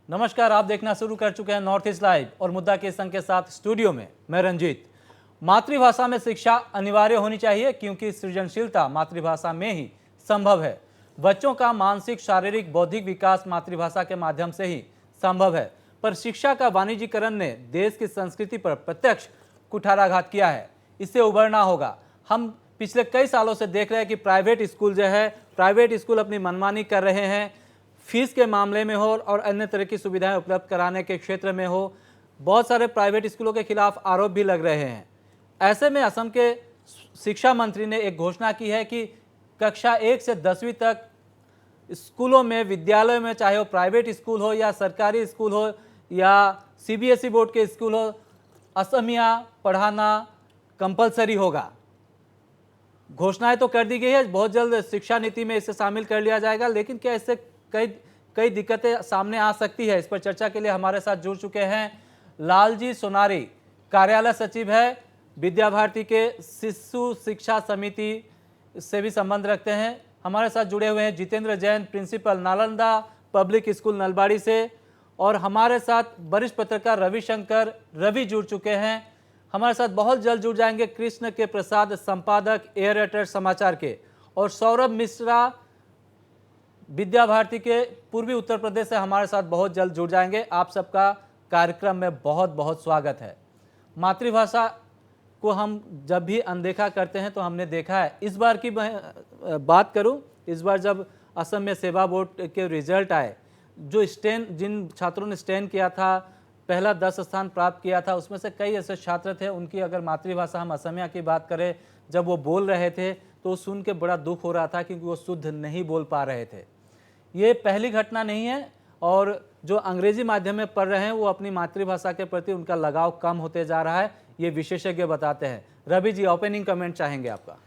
नमस्कार, आप देखना शुरू कर चुके हैं नॉर्थ ईस्ट लाइव और मुद्दा के संग के साथ स्टूडियो में मैं रंजीत। मातृभाषा में शिक्षा अनिवार्य होनी चाहिए क्योंकि सृजनशीलता मातृभाषा में ही संभव है। बच्चों का मानसिक, शारीरिक, बौद्धिक विकास मातृभाषा के माध्यम से ही संभव है। पर शिक्षा का वाणिज्यीकरण ने देश की संस्कृति पर प्रत्यक्ष कुठाराघात किया है। इससे उभरना होगा। हम पिछले कई सालों से देख रहे हैं कि प्राइवेट स्कूल अपनी मनमानी कर रहे हैं। फीस के मामले में हो और अन्य तरह की सुविधाएं उपलब्ध कराने के क्षेत्र में हो, बहुत सारे प्राइवेट स्कूलों के खिलाफ आरोप भी लग रहे हैं। ऐसे में असम के शिक्षा मंत्री ने एक घोषणा की है कि कक्षा 1 से 10वीं तक स्कूलों में, विद्यालय में, चाहे वो प्राइवेट स्कूल हो या सरकारी स्कूल हो या सीबीएसई बोर्ड के स्कूल हो, असमिया पढ़ाना कंपलसरी होगा। घोषणाएं तो कर दी गई है, बहुत जल्द शिक्षा नीति में इसे शामिल कर लिया जाएगा, लेकिन क्या इससे कई दिक्कतें सामने आ सकती है? इस पर चर्चा के लिए हमारे साथ जुड़ चुके हैं लालजी सोनारी, कार्यालय सचिव है, विद्या भारती के शिशु शिक्षा समिति से भी संबंध रखते हैं। हमारे साथ जुड़े हुए हैं Jitendra Jain, principal Nalanda public school Nalbari से, और हमारे साथ वरिष्ठ पत्रकार रविशंकर रवि जुड़ चुके हैं। हमारे साथ बहुत जल्द जुड़ जाएंगे कृष्ण के प्रसाद, संपादक एयर समाचार के, और सौरभ मिश्रा विद्या भारती के पूर्वी उत्तर प्रदेश से हमारे साथ बहुत जल्द जुड़ जाएंगे। आप सबका कार्यक्रम में बहुत बहुत स्वागत है। मातृभाषा को हम जब भी अनदेखा करते हैं तो हमने देखा है, इस बार की बात करूं, इस बार जब असम में सेवा बोर्ड के रिजल्ट आए, जो जिन छात्रों ने स्टैंड किया था, पहला 10 स्थान प्राप्त किया था, उसमें से कई ऐसे छात्र थे, उनकी अगर मातृभाषा हम असमिया की बात करें, जब वो बोल रहे थे तो सुन के बड़ा दुख हो रहा था क्योंकि वो शुद्ध नहीं बोल पा रहे थे। ये पहली घटना नहीं है, और जो अंग्रेजी माध्यम में पढ़ रहे हैं वो अपनी मातृभाषा के प्रति उनका लगाव कम होते जा रहा है, ये विशेषज्ञ बताते हैं। रवि जी, ओपनिंग कमेंट चाहेंगे आपका?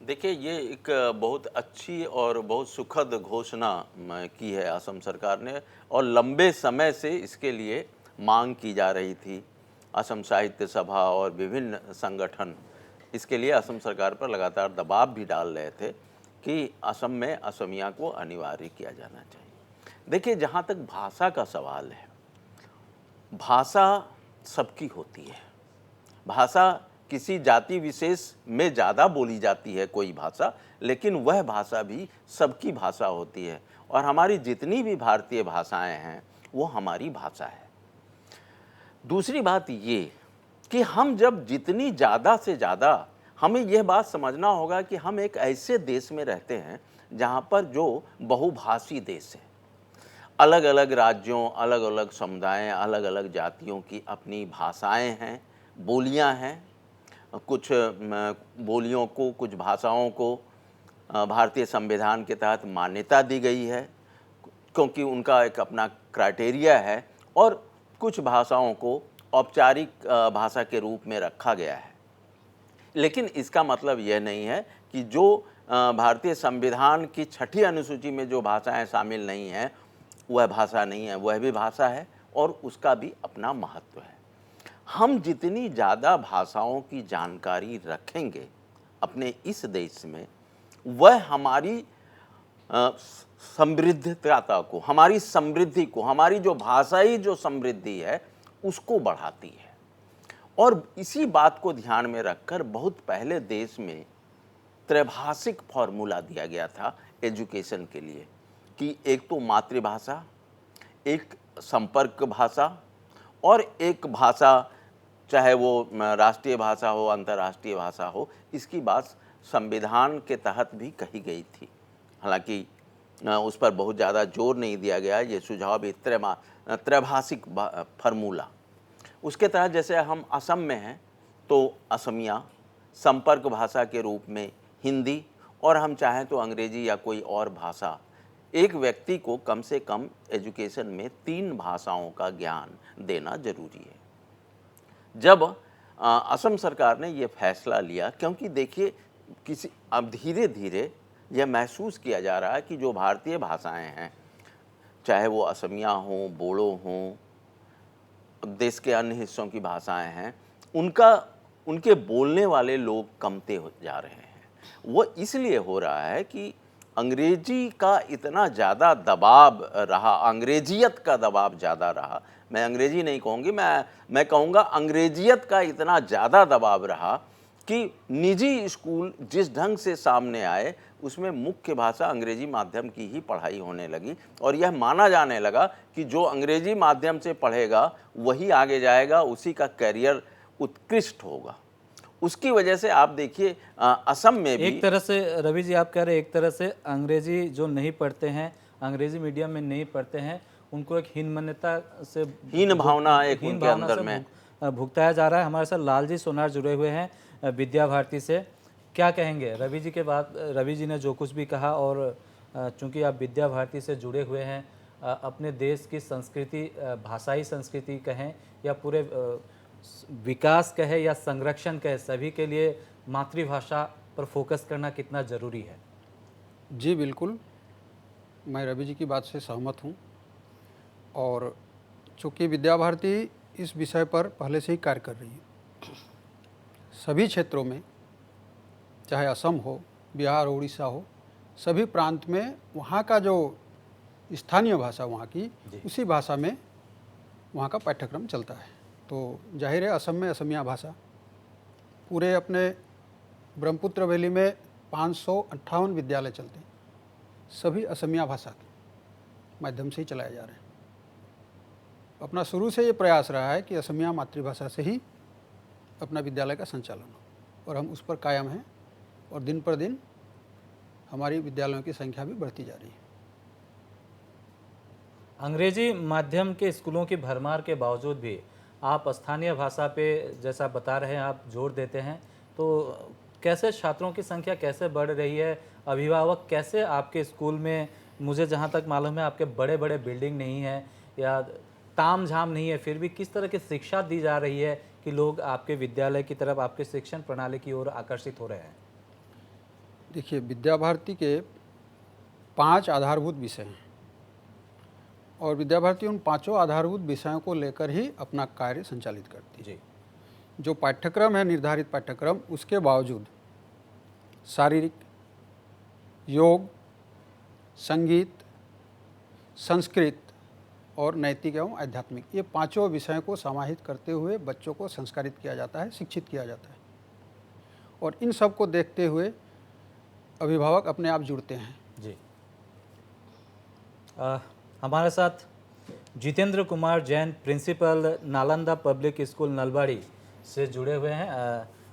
देखिए, ये एक बहुत अच्छी और बहुत सुखद घोषणा की है असम सरकार ने, और लंबे समय से इसके लिए मांग की जा रही थी। असम साहित्य सभा और विभिन्न संगठन इसके लिए असम सरकार पर लगातार दबाव भी डाल रहे थे कि असम में असमिया को अनिवार्य किया जाना चाहिए। देखिए, जहाँ तक भाषा का सवाल है, भाषा सबकी होती है। भाषा किसी जाति विशेष में ज़्यादा बोली जाती है कोई भाषा, लेकिन वह भाषा भी सबकी भाषा होती है, और हमारी जितनी भी भारतीय भाषाएं हैं वो हमारी भाषा है। दूसरी बात ये कि हम जब जितनी ज़्यादा से ज़्यादा, हमें यह बात समझना होगा कि हम एक ऐसे देश में रहते हैं जहाँ पर जो बहुभाषी देश है। अलग अलग राज्यों, अलग अलग समुदायों, अलग अलग जातियों की अपनी भाषाएं हैं, बोलियां हैं। कुछ बोलियों को, कुछ भाषाओं को भारतीय संविधान के तहत मान्यता दी गई है क्योंकि उनका एक अपना क्राइटेरिया है, और कुछ भाषाओं को औपचारिक भाषा के रूप में रखा गया है। लेकिन इसका मतलब यह नहीं है कि जो भारतीय संविधान की 6ठी अनुसूची में जो भाषाएं शामिल नहीं हैं वह भाषा नहीं है, वह भी भाषा है और उसका भी अपना महत्व है। हम जितनी ज़्यादा भाषाओं की जानकारी रखेंगे अपने इस देश में, वह हमारी समृद्धता को, हमारी समृद्धि को, हमारी जो भाषाई जो समृद्धि है उसको बढ़ाती है। और इसी बात को ध्यान में रखकर बहुत पहले देश में त्रैभाषिक फॉर्मूला दिया गया था एजुकेशन के लिए, कि एक तो मातृभाषा, एक संपर्क भाषा, और एक भाषा, चाहे वो राष्ट्रीय भाषा हो, अंतर्राष्ट्रीय भाषा हो। इसकी बात संविधान के तहत भी कही गई थी, हालांकि उस पर बहुत ज़्यादा जोर नहीं दिया गया। ये सुझाव भी त्रैभाषिक फार्मूला, उसके तहत जैसे हम असम में हैं तो असमिया, संपर्क भाषा के रूप में हिंदी, और हम चाहें तो अंग्रेजी या कोई और भाषा। एक व्यक्ति को कम से कम एजुकेशन में 3 भाषाओं का ज्ञान देना जरूरी है। जब असम सरकार ने ये फैसला लिया, क्योंकि देखिए अब धीरे धीरे यह महसूस किया जा रहा है कि जो भारतीय भाषाएं हैं, चाहे वो असमिया हों, बोडो हों, देश के अन्य हिस्सों की भाषाएं हैं, उनके बोलने वाले लोग कमते हो जा रहे हैं। वो इसलिए हो रहा है कि अंग्रेजी का इतना ज़्यादा दबाव रहा, अंग्रेजियत का दबाव ज़्यादा रहा, मैं अंग्रेजी नहीं कहूँगी, मैं कहूँगा अंग्रेजियत का इतना ज़्यादा दबाव रहा कि निजी स्कूल जिस ढंग से सामने आए उसमें मुख्य भाषा अंग्रेजी माध्यम की ही पढ़ाई होने लगी और यह माना जाने लगा कि जो अंग्रेजी माध्यम से पढ़ेगा वही आगे जाएगा, उसी का करियर उत्कृष्ट होगा। उसकी वजह से आप देखिए असम में भी एक तरह से रवि जी आप कह रहे हैं, एक तरह से अंग्रेजी जो नहीं पढ़ते हैं, अंग्रेजी मीडियम में नहीं पढ़ते हैं, उनको एक हीन मान्यता से, हीन भावना एक हीन उनके भावना अंदर से में भुगताया जा रहा है। हमारे साथ लालजी सोनार जुड़े हुए हैं विद्या भारती से। क्या कहेंगे रवि जी के बाद? रवि जी ने जो कुछ भी कहा, और चूंकि आप विद्या भारती से जुड़े हुए हैं, अपने देश की संस्कृति, भाषाई संस्कृति कहें या पूरे विकास कहे या संरक्षण कहे, सभी के लिए मातृभाषा पर फोकस करना कितना ज़रूरी है? जी बिल्कुल, मैं रवि जी की बात से सहमत हूँ। और चूँकि विद्या भारती इस विषय पर पहले से ही कार्य कर रही है, सभी क्षेत्रों में, चाहे असम हो, बिहार, उड़ीसा हो, सभी प्रांत में वहाँ का जो स्थानीय भाषा वहाँ की, उसी भाषा में वहाँ का पाठ्यक्रम चलता है। तो जाहिर है असम में असमिया भाषा, पूरे अपने ब्रह्मपुत्र वैली में 558 विद्यालय चलते हैं, सभी असमिया भाषा के माध्यम से ही चलाए जा रहे हैं। अपना शुरू से ये प्रयास रहा है कि असमिया मातृभाषा से ही अपना विद्यालय का संचालन हो, और हम उस पर कायम हैं, और दिन पर दिन हमारी विद्यालयों की संख्या भी बढ़ती जा रही है। अंग्रेजी माध्यम के स्कूलों की भरमार के बावजूद भी आप स्थानीय भाषा पे, जैसा बता रहे हैं, आप जोर देते हैं, तो कैसे छात्रों की संख्या कैसे बढ़ रही है? अभिभावक कैसे आपके स्कूल में, मुझे जहाँ तक मालूम है आपके बड़े बड़े बिल्डिंग नहीं है या ताम झाम नहीं है, फिर भी किस तरह की शिक्षा दी जा रही है कि लोग आपके विद्यालय की तरफ, आपके शिक्षण प्रणाली की ओर आकर्षित हो रहे हैं? देखिए, विद्या भारती के 5 आधारभूत विषय हैं, और विद्या भारती उन 5 आधारभूत विषयों को लेकर ही अपना कार्य संचालित करती है। जी, जो पाठ्यक्रम है, निर्धारित पाठ्यक्रम, उसके बावजूद शारीरिक, योग, संगीत, संस्कृत और नैतिक एवं आध्यात्मिक, ये 5 विषयों को समाहित करते हुए बच्चों को संस्कारित किया जाता है, शिक्षित किया जाता है। और इन सब को देखते हुए अभिभावक अपने आप जुड़ते हैं। जी। हमारे साथ Jitendra Kumar Jain, principal Nalanda public school Nalbari से जुड़े हुए हैं।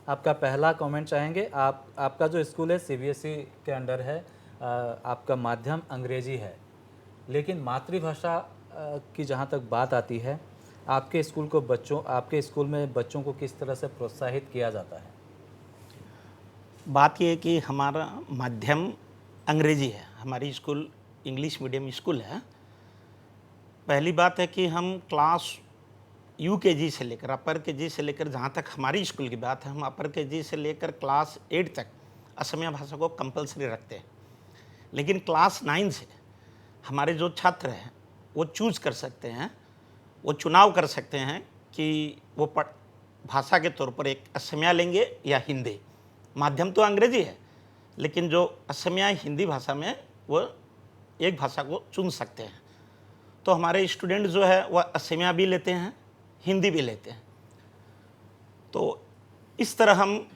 आपका पहला कमेंट चाहेंगे। आपका जो स्कूल है सीबीएसई के अंडर है, आपका माध्यम अंग्रेजी है, लेकिन मातृभाषा की जहाँ तक बात आती है, आपके स्कूल में बच्चों को किस तरह से प्रोत्साहित किया जाता है? बात यह है कि हमारा माध्यम अंग्रेजी है, हमारी स्कूल इंग्लिश मीडियम स्कूल है। पहली बात है कि हम क्लास यूकेजी से लेकर, अपर केजी से लेकर, जहाँ तक हमारी स्कूल की बात है, हम अपर केजी से लेकर क्लास 8 तक असमिया भाषा को कंपलसरी रखते हैं। लेकिन क्लास 9 से हमारे जो छात्र हैं वो चूज़ कर सकते हैं, वो चुनाव कर सकते हैं कि वो भाषा के तौर पर एक असमिया लेंगे या हिंदी। माध्यम तो अंग्रेजी है, लेकिन जो असमिया हिंदी भाषा में वो एक भाषा को चुन सकते हैं। तो हमारे स्टूडेंट जो है वह असमिया भी लेते हैं, हिंदी भी लेते हैं। तो इस तरह हम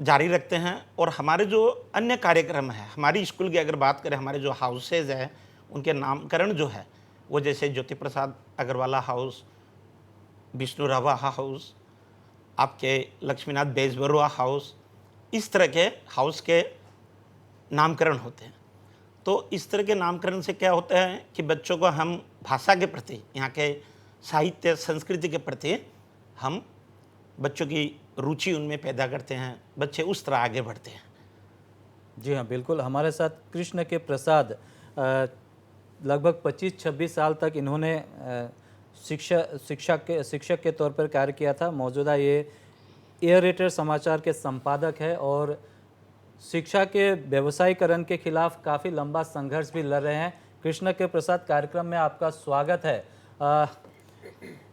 जारी रखते हैं। और हमारे जो अन्य कार्यक्रम है, हमारी स्कूल की अगर बात करें, हमारे जो हाउसेज हैं उनके नामकरण जो है वो जैसे ज्योति प्रसाद अग्रवाला हाउस, विष्णु राभा हाउस, आपके लक्ष्मीनाथ बेजबरुआ हाउस, इस तरह के हाउस के नामकरण होते हैं। तो इस तरह के नामकरण से क्या होता है कि बच्चों को हम भाषा के प्रति, यहाँ के साहित्य संस्कृति के प्रति हम बच्चों की रुचि उनमें पैदा करते हैं, बच्चे उस तरह आगे बढ़ते हैं। जी हाँ, बिल्कुल। हमारे साथ कृष्ण के प्रसाद, लगभग 25-26 साल तक इन्होंने शिक्षक के तौर पर कार्य किया था। मौजूदा ये एयरेटर समाचार के संपादक है और शिक्षा के व्यवसायीकरण के खिलाफ काफ़ी लंबा संघर्ष भी लड़ रहे हैं। कृष्ण के प्रसाद, कार्यक्रम में आपका स्वागत है।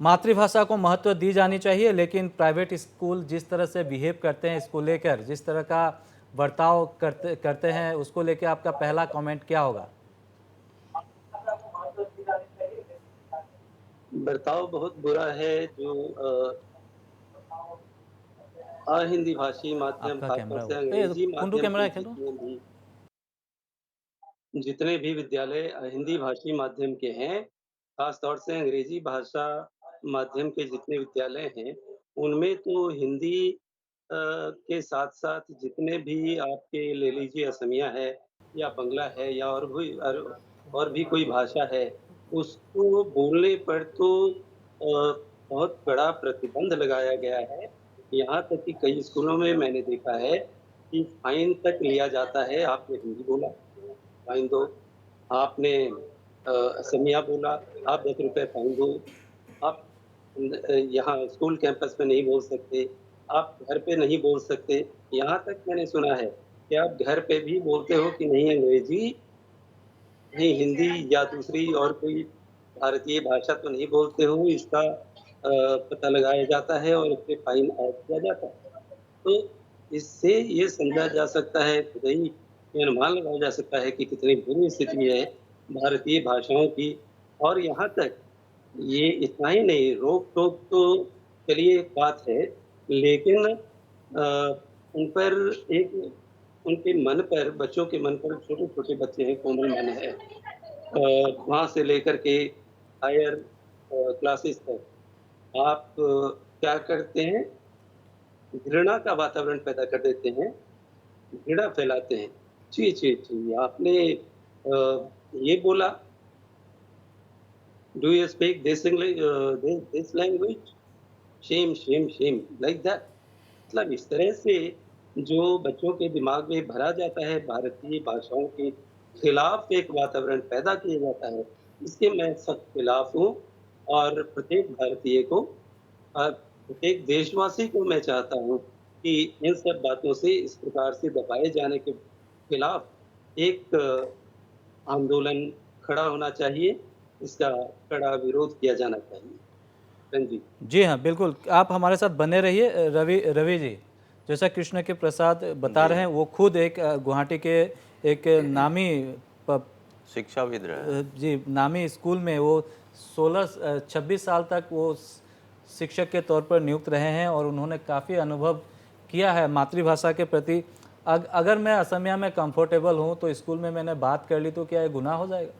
मातृभाषा को महत्व दी जानी चाहिए, लेकिन प्राइवेट स्कूल जिस तरह से बिहेव करते हैं, इसको लेकर जिस तरह का बर्ताव करते हैं, उसको लेके आपका पहला कमेंट क्या होगा? बर्ताव बहुत बुरा है जो हिंदी भाषी माध्यम आपका खासतौर कैमरा से ये अंग्रेजी कुंडू माध्यम कैमरा के है खेलो। जितने भी विद्यालय हिंदी भाषी माध्यम के हैं, खासतौर से अंग्रेजी भाषा माध्यम के जितने विद्यालय हैं, उनमें तो हिंदी के साथ-साथ जितने भी आपके ले लीजिए असमिया है या बंगला है या और भी कोई भाषा है, उसको बोलने पर तो बहुत बड़ा प्रतिबंध लगाया गया है। यहाँ तक कि कई स्कूलों में मैंने देखा है कि फ़ाइन तक लिया जाता है, आपने हिंदी बोला, फ़ाइन दो। आपने असमिया बोला, आप ₹10 फ़ाइन दो। आप यहाँ स्कूल कैंपस में नहीं बोल सकते, आप घर पे नहीं बोल सकते। यहाँ तक मैंने सुना है कि आप घर पे भी बोलते हो कि नहीं अंग्रेज़ी, नहीं हिंदी या दूसरी और कोई भारतीय भाषा तो नहीं बोलते हो, इसका पता लगाया जाता है और इस पे फ़ाइन ऐड किया जाता है। तो इससे ये समझा जा सकता है, खुद ही ये अनुमान लगाया जा सकता है कि कितनी बुरी स्थिति है भारतीय भाषाओं की। और यहाँ तक ये इतना ही नहीं, रोक-टोक तो चलिए एक बात है, लेकिन उन पर एक उनके मन पर, बच्चों के मन पर, छोटे-छोटे बच्चे हैं, कोमल मन है। वहाँ से लेकर के हायर क्लासेस तक आप क्या करते हैं, घृणा का वातावरण पैदा कर देते हैं, घृणा फैलाते हैं। छी, छी, छी! आपने ये बोला, do you speak this language? Shame, shame, shame like that. मतलब इस तरह से जो बच्चों के दिमाग में भरा जाता है, भारतीय भाषाओं के खिलाफ एक वातावरण पैदा किया जाता है, इसके मैं सख्त खिलाफ हूँ। और प्रत्येक भारतीय को, प्रत्येक देशवासी को मैं चाहता हूँ कि इन सब बातों से, इस प्रकार से दबाए जाने के खिलाफ एक आंदोलन खड़ा होना चाहिए, इसका कड़ा विरोध किया जाना चाहिए। हाँ जी। जी हाँ, बिल्कुल। आप हमारे साथ बने रहिए। रवि रवि जी, जैसा कृष्ण के प्रसाद बता रहे हैं, वो खुद एक गुवाहाटी के एक नामी शिक्षाविद रहे। जी, नामी स्कूल में वो 26 साल तक वो शिक्षक के तौर पर नियुक्त रहे हैं और उन्होंने काफ़ी अनुभव किया है मातृभाषा के प्रति। अगर मैं असमिया में कंफर्टेबल हूँ तो स्कूल में मैंने बात कर ली तो क्या ये गुनाह हो जाएगा?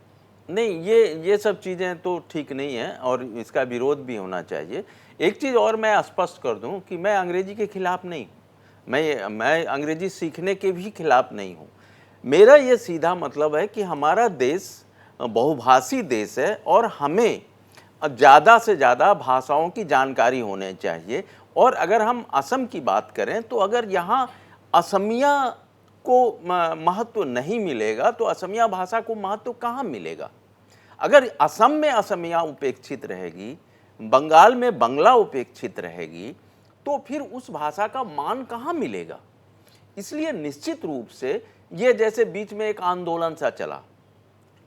नहीं, ये सब चीज़ें तो ठीक नहीं है और इसका विरोध भी होना चाहिए। एक चीज़ और मैं स्पष्ट कर दूं कि मैं अंग्रेजी के खिलाफ नहीं हूँ, मैं अंग्रेजी सीखने के भी खिलाफ नहीं हूँ। मेरा ये सीधा मतलब है कि हमारा देश बहुभाषी देश है और हमें ज़्यादा से ज़्यादा भाषाओं की जानकारी होनी चाहिए। और अगर हम असम की बात करें तो अगर यहाँ असमिया को महत्व नहीं मिलेगा तो असमिया भाषा को महत्व कहाँ मिलेगा? अगर असम में असमिया उपेक्षित रहेगी, बंगाल में बंगला उपेक्षित रहेगी, तो फिर उस भाषा का मान कहाँ मिलेगा? इसलिए निश्चित रूप से ये जैसे बीच में एक आंदोलन सा चला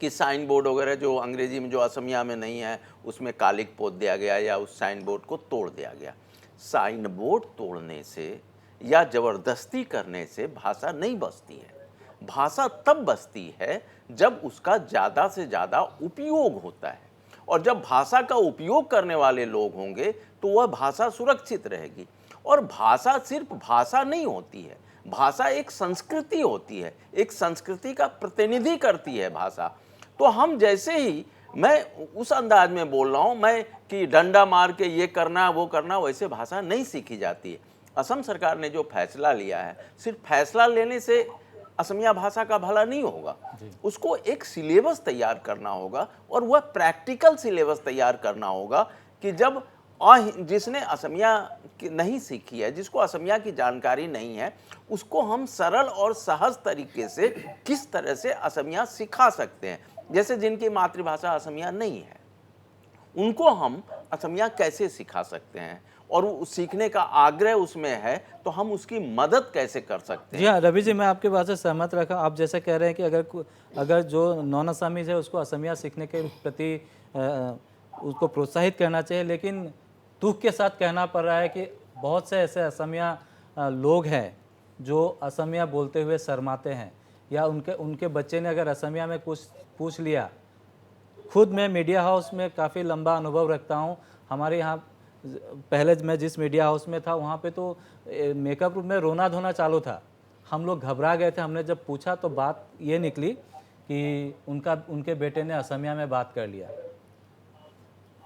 कि साइन बोर्ड वगैरह जो अंग्रेजी में, जो असमिया में नहीं है, उसमें कालिक पोत दिया गया या उस साइन बोर्ड को तोड़ दिया गया। साइन बोर्ड तोड़ने से या ज़बरदस्ती करने से भाषा नहीं बचती है। भाषा तब बचती है जब उसका ज़्यादा से ज़्यादा उपयोग होता है, और जब भाषा का उपयोग करने वाले लोग होंगे तो वह भाषा सुरक्षित रहेगी। और भाषा सिर्फ भाषा नहीं होती है, भाषा एक संस्कृति होती है, एक संस्कृति का प्रतिनिधि करती है भाषा। तो हम जैसे ही, मैं उस अंदाज में बोल रहा हूँ मैं कि डंडा मार के ये करना वो करना, वैसे भाषा नहीं सीखी जाती है। असम सरकार ने जो फैसला लिया है, सिर्फ फैसला लेने से असमिया भाषा का भला नहीं होगा, उसको एक सिलेबस तैयार करना होगा और वह प्रैक्टिकल सिलेबस तैयार करना होगा कि जब जिसने असमिया नहीं सीखी है, जिसको असमिया की जानकारी नहीं है, उसको हम सरल और सहज तरीके से किस तरह से असमिया सिखा सकते हैं। जैसे जिनकी मातृभाषा असमिया नहीं है, उनको हम असमिया कैसे सिखा सकते हैं, और वो सीखने का आग्रह उसमें है तो हम उसकी मदद कैसे कर सकते हैं। जी हाँ, रवि जी, मैं आपकी बात से सहमत रखा। आप जैसे कह रहे हैं कि अगर जो नॉन असमीज है उसको असमिया सीखने के प्रति उसको प्रोत्साहित करना चाहिए, लेकिन दुख के साथ कहना पड़ रहा है कि बहुत से ऐसे असमिया लोग हैं जो असमिया बोलते हुए शर्माते हैं, या उनके उनके बच्चे ने अगर असमिया में कुछ पूछ लिया। खुद मैं मीडिया हाउस में काफ़ी लंबा अनुभव रखता हूँ। हमारे यहाँ पहले मैं जिस मीडिया हाउस में था वहाँ पे तो मेकअप रूम में रोना धोना चालू था। हम लोग घबरा गए थे। हमने जब पूछा तो बात ये निकली कि उनके बेटे ने असमिया में बात कर लिया।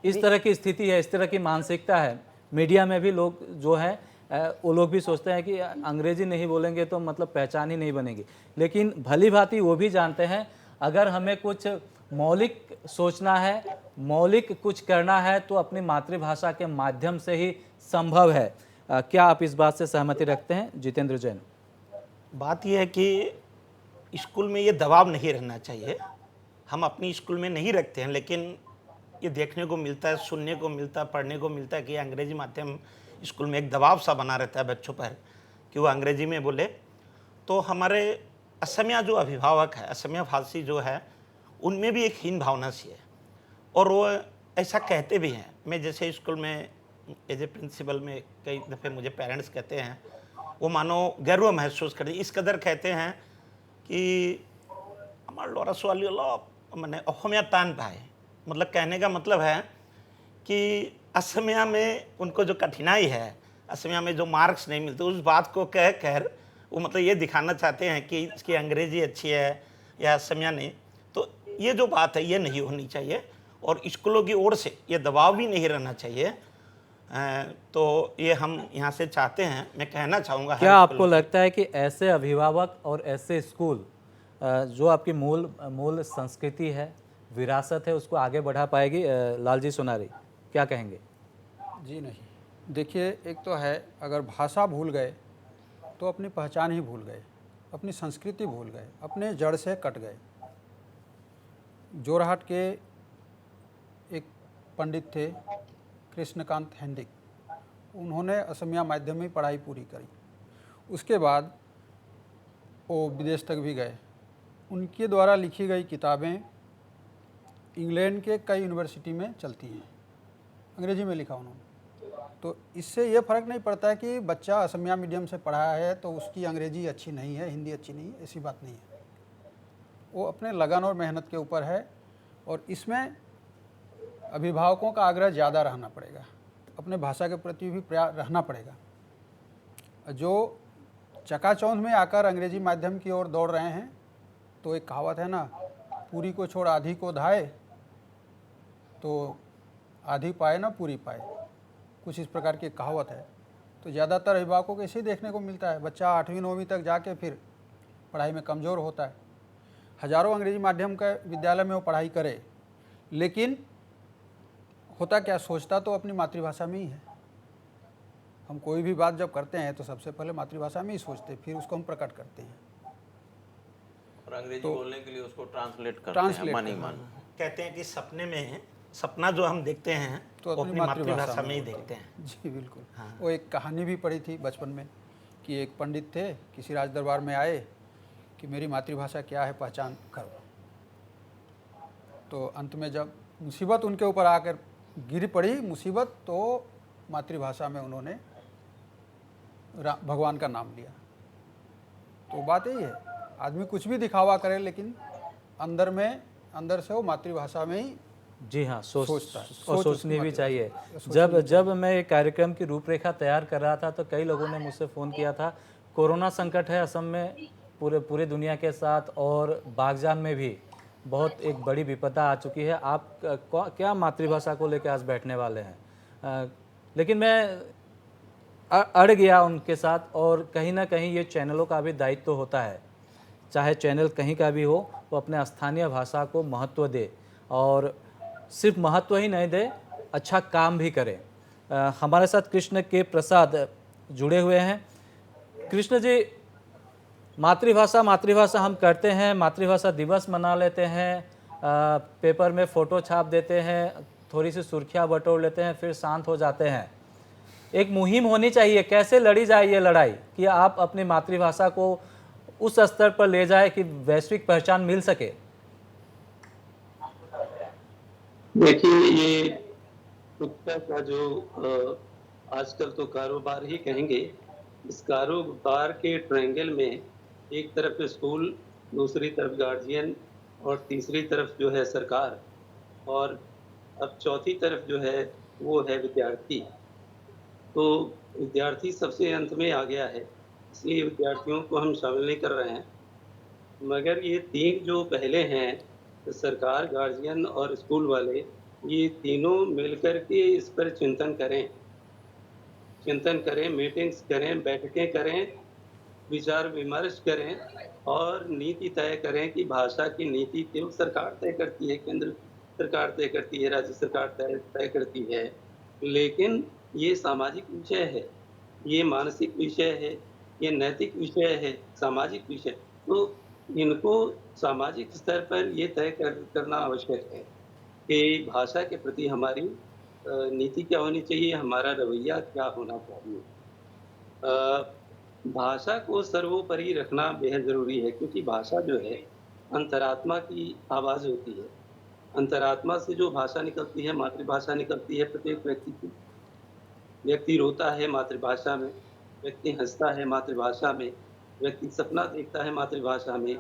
इस तरह की स्थिति है, इस तरह की मानसिकता है। मीडिया में भी लोग जो है वो लोग भी सोचते हैं कि अंग्रेजी नहीं बोलेंगे तो मतलब पहचान ही नहीं बनेगी। लेकिन भली भांति वो भी जानते हैं अगर हमें कुछ मौलिक सोचना है, मौलिक कुछ करना है तो अपनी मातृभाषा के माध्यम से ही संभव है। क्या आप इस बात से सहमति रखते हैं जितेंद्र जैन? बात यह है कि स्कूल में ये दबाव नहीं रहना चाहिए। हम अपनी स्कूल में नहीं रखते हैं, लेकिन ये देखने को मिलता है, सुनने को मिलता है, पढ़ने को मिलता है कि अंग्रेजी माध्यम स्कूल में एक दबाव सा बना रहता है बच्चों पर कि वो अंग्रेजी में बोले। तो हमारे असमिया जो अभिभावक है, असमिया भाषी जो है, उनमें भी एक हीन भावना सी है और वो ऐसा कहते भी हैं। मैं जैसे स्कूल में एज ए प्रिंसिपल में कई दफ़े मुझे पेरेंट्स कहते हैं, वो मानो गर्व महसूस करते, इस कदर कहते हैं कि हमारे लोरा सवाली मैंने अहोमिया टान पाए। मतलब कहने का मतलब है कि असमिया में उनको जो कठिनाई है, असमिया में जो मार्क्स नहीं मिलते, उस बात को कह कर वो मतलब ये दिखाना चाहते हैं कि इसकी अंग्रेजी अच्छी है या असमिया नहीं। तो ये जो बात है ये नहीं होनी चाहिए और स्कूलों की ओर से ये दबाव भी नहीं रहना चाहिए। तो ये हम यहाँ से चाहते हैं। मैं कहना चाहूँगा, क्या आपको लगता है कि ऐसे अभिभावक और ऐसे स्कूल जो आपकी मूल संस्कृति है, विरासत है, उसको आगे बढ़ा पाएगी? लालजी सोनारी क्या कहेंगे? जी नहीं, देखिए, एक तो है अगर भाषा भूल गए तो अपनी पहचान ही भूल गए, अपनी संस्कृति भूल गए, अपने जड़ से कट गए। जोरहाट के एक पंडित थे कृष्णकांत हेंडिक, उन्होंने असमिया माध्यम में पढ़ाई पूरी करी। उसके बाद वो विदेश तक भी गए। उनके द्वारा लिखी गई किताबें इंग्लैंड के कई यूनिवर्सिटी में चलती हैं, अंग्रेजी में लिखा उन्होंने। तो इससे ये फ़र्क नहीं पड़ता है कि बच्चा असमिया मीडियम से पढ़ा है तो उसकी अंग्रेजी अच्छी नहीं है, हिंदी अच्छी नहीं है, ऐसी बात नहीं है। वो अपने लगन और मेहनत के ऊपर है और इसमें अभिभावकों का आग्रह ज़्यादा रहना पड़ेगा, अपने भाषा के प्रति भी प्रयास रहना पड़ेगा। जो चकाचौंध में आकर अंग्रेजी माध्यम की ओर दौड़ रहे हैं, तो एक कहावत है ना, पूरी को छोड़ आधी को धाए, तो आधी पाए ना पूरी पाए, कुछ इस प्रकार की कहावत है। तो ज़्यादातर अभिभावकों को इसे देखने को मिलता है, बच्चा 8वीं 9वीं तक जाके फिर पढ़ाई में कमज़ोर होता है। हज़ारों अंग्रेजी माध्यम के विद्यालय में वो पढ़ाई करे, लेकिन होता क्या, सोचता तो अपनी मातृभाषा में ही है। हम कोई भी बात जब करते हैं तो सबसे पहले मातृभाषा में ही सोचते, फिर उसको हम प्रकट करते हैं। और अंग्रेजी बोलने के लिए उसको ट्रांसलेट करते हैं, मन ही मन। कहते हैं कि सपने में सपना जो हम देखते हैं तो अपनी मातृभाषा में ही देखते हैं। जी बिल्कुल। वो एक कहानी भी पढ़ी थी बचपन में कि एक पंडित थे, किसी राज दरबार में आए कि मेरी मातृभाषा क्या है पहचान करो। तो अंत में जब मुसीबत उनके ऊपर आकर गिर पड़ी मुसीबत, तो मातृभाषा में उन्होंने भगवान का नाम लिया। तो बात यही है, आदमी कुछ भी दिखावा करे लेकिन अंदर से वो मातृभाषा में ही जी हाँ सोचता है, और सोचनी भी चाहिए। जब मैं एक कार्यक्रम की रूपरेखा तैयार कर रहा था तो कई लोगों ने मुझसे फ़ोन किया था। कोरोना संकट है असम में, पूरे दुनिया के साथ, और बागजान में भी बहुत एक बड़ी विपदा आ चुकी है। आप क्या मातृभाषा को लेकर आज बैठने वाले हैं? लेकिन मैं अड़ गया उनके साथ, और कहीं ना कहीं ये चैनलों का भी दायित्व तो होता है, चाहे चैनल कहीं का भी हो, वो अपने स्थानीय भाषा को महत्व दे, और सिर्फ महत्व ही नहीं दे, अच्छा काम भी करे। हमारे साथ कृष्ण के प्रसाद जुड़े हुए हैं। कृष्ण जी, मातृभाषा हम करते हैं, मातृभाषा दिवस मना लेते हैं, पेपर में फ़ोटो छाप देते हैं, थोड़ी सी सुर्खियाँ बटोर लेते हैं, फिर शांत हो जाते हैं। एक मुहिम होनी चाहिए, कैसे लड़ी जाए ये लड़ाई कि आप अपनी मातृभाषा को उस स्तर पर ले जाए कि वैश्विक पहचान मिल सके। देखिए, ये शिक्षा का जो आजकल तो कारोबार ही कहेंगे इस कारोबार के ट्रायंगल में एक तरफ स्कूल, दूसरी तरफ गार्जियन और तीसरी तरफ जो है सरकार, और अब चौथी तरफ जो है वो है विद्यार्थी। तो विद्यार्थी सबसे अंत में आ गया है, इसलिए विद्यार्थियों को हम शामिल नहीं कर रहे हैं। मगर ये 3 जो पहले हैं, तो सरकार, गार्जियन और स्कूल वाले, ये तीनों मिलकर के इस पर चिंतन करें, मीटिंग्स करें, बैठकें करें, विचार विमर्श करें और नीति तय करें कि भाषा की नीति केवल सरकार तय करती है, केंद्र सरकार तय करती है, राज्य सरकार तय करती है। लेकिन ये सामाजिक विषय है, ये मानसिक विषय है, ये नैतिक विषय है, सामाजिक विषय। तो इनको सामाजिक स्तर पर ये तय करना आवश्यक है कि भाषा के प्रति हमारी नीति क्या होनी चाहिए, हमारा रवैया क्या होना चाहिए। भाषा को सर्वोपरि रखना बेहद ज़रूरी है, क्योंकि भाषा जो है अंतरात्मा की आवाज़ होती है। अंतरात्मा से जो भाषा निकलती है, मातृभाषा निकलती है प्रत्येक व्यक्ति की। व्यक्ति रोता है मातृभाषा में, व्यक्ति हँसता है मातृभाषा में, व्यक्ति सपना देखता है मातृभाषा में।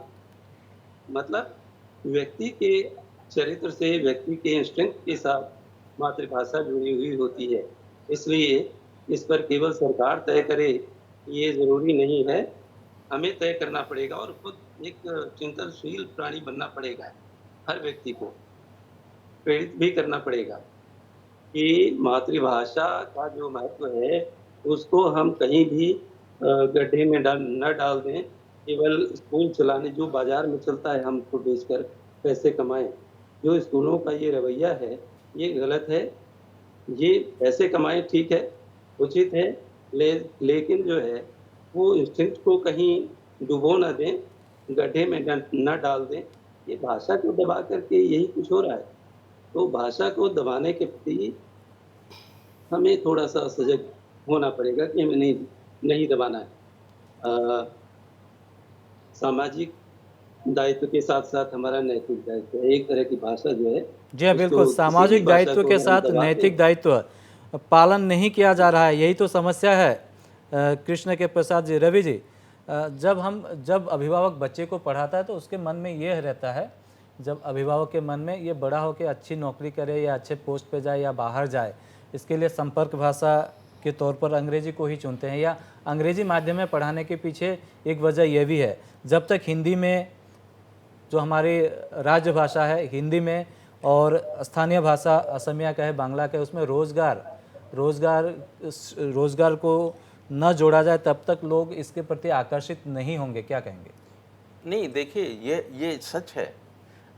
मतलब व्यक्ति के चरित्र से, व्यक्ति के इंस्टिंक्ट के साथ मातृभाषा जुड़ी हुई होती है। इसलिए इस पर केवल सरकार तय करे ये ज़रूरी नहीं है, हमें तय करना पड़ेगा और खुद एक चिंतनशील प्राणी बनना पड़ेगा। हर व्यक्ति को प्रेरित भी करना पड़ेगा कि मातृभाषा का जो महत्व है, उसको हम कहीं भी गड्ढे में न डाल दें। केवल स्कूल चलाने, जो बाज़ार में चलता है हम उसको बेचकर पैसे कमाएँ। जो स्कूलों का ये रवैया है, ये गलत है। ये पैसे कमाएँ ठीक है, उचित है, लेकिन जो है वो इंस्टिंक्ट को कहीं डुबो ना दें, गड्ढे में न डाल दें। ये भाषा को दबा करके यही कुछ हो रहा है। तो भाषा को दबाने के प्रति हमें थोड़ा-सा सजग होना पड़ेगा कि हमें नहीं दबाना है। सामाजिक दायित्व के साथ-साथ हमारा नैतिक दायित्व है। एक तरह की भाषा जो है, जी हाँ, बिल्कुल। उसको, सामाजिक किसी भी भाषा दायित्व को के अगर हम साथ दबा नैतिक दें, दायित्व पालन नहीं किया जा रहा है, यही तो समस्या है। कृष्ण के प्रसाद जी, रवि जी, जब अभिभावक बच्चे को पढ़ाता है तो उसके मन में ये रहता है, जब अभिभावक के मन में ये बड़ा होकर अच्छी नौकरी करे या अच्छे पोस्ट पे जाए या बाहर जाए, इसके लिए संपर्क भाषा के तौर पर अंग्रेजी को ही चुनते हैं, या अंग्रेजी माध्यम में पढ़ाने के पीछे एक वजह यह भी है, जब तक हिंदी में, जो हमारी राज्य भाषा है, हिंदी में और स्थानीय भाषा असमिया का है, बांग्ला का है, उसमें रोजगार को न जोड़ा जाए, तब तक लोग इसके प्रति आकर्षित नहीं होंगे। क्या कहेंगे? नहीं, देखिए, ये सच है।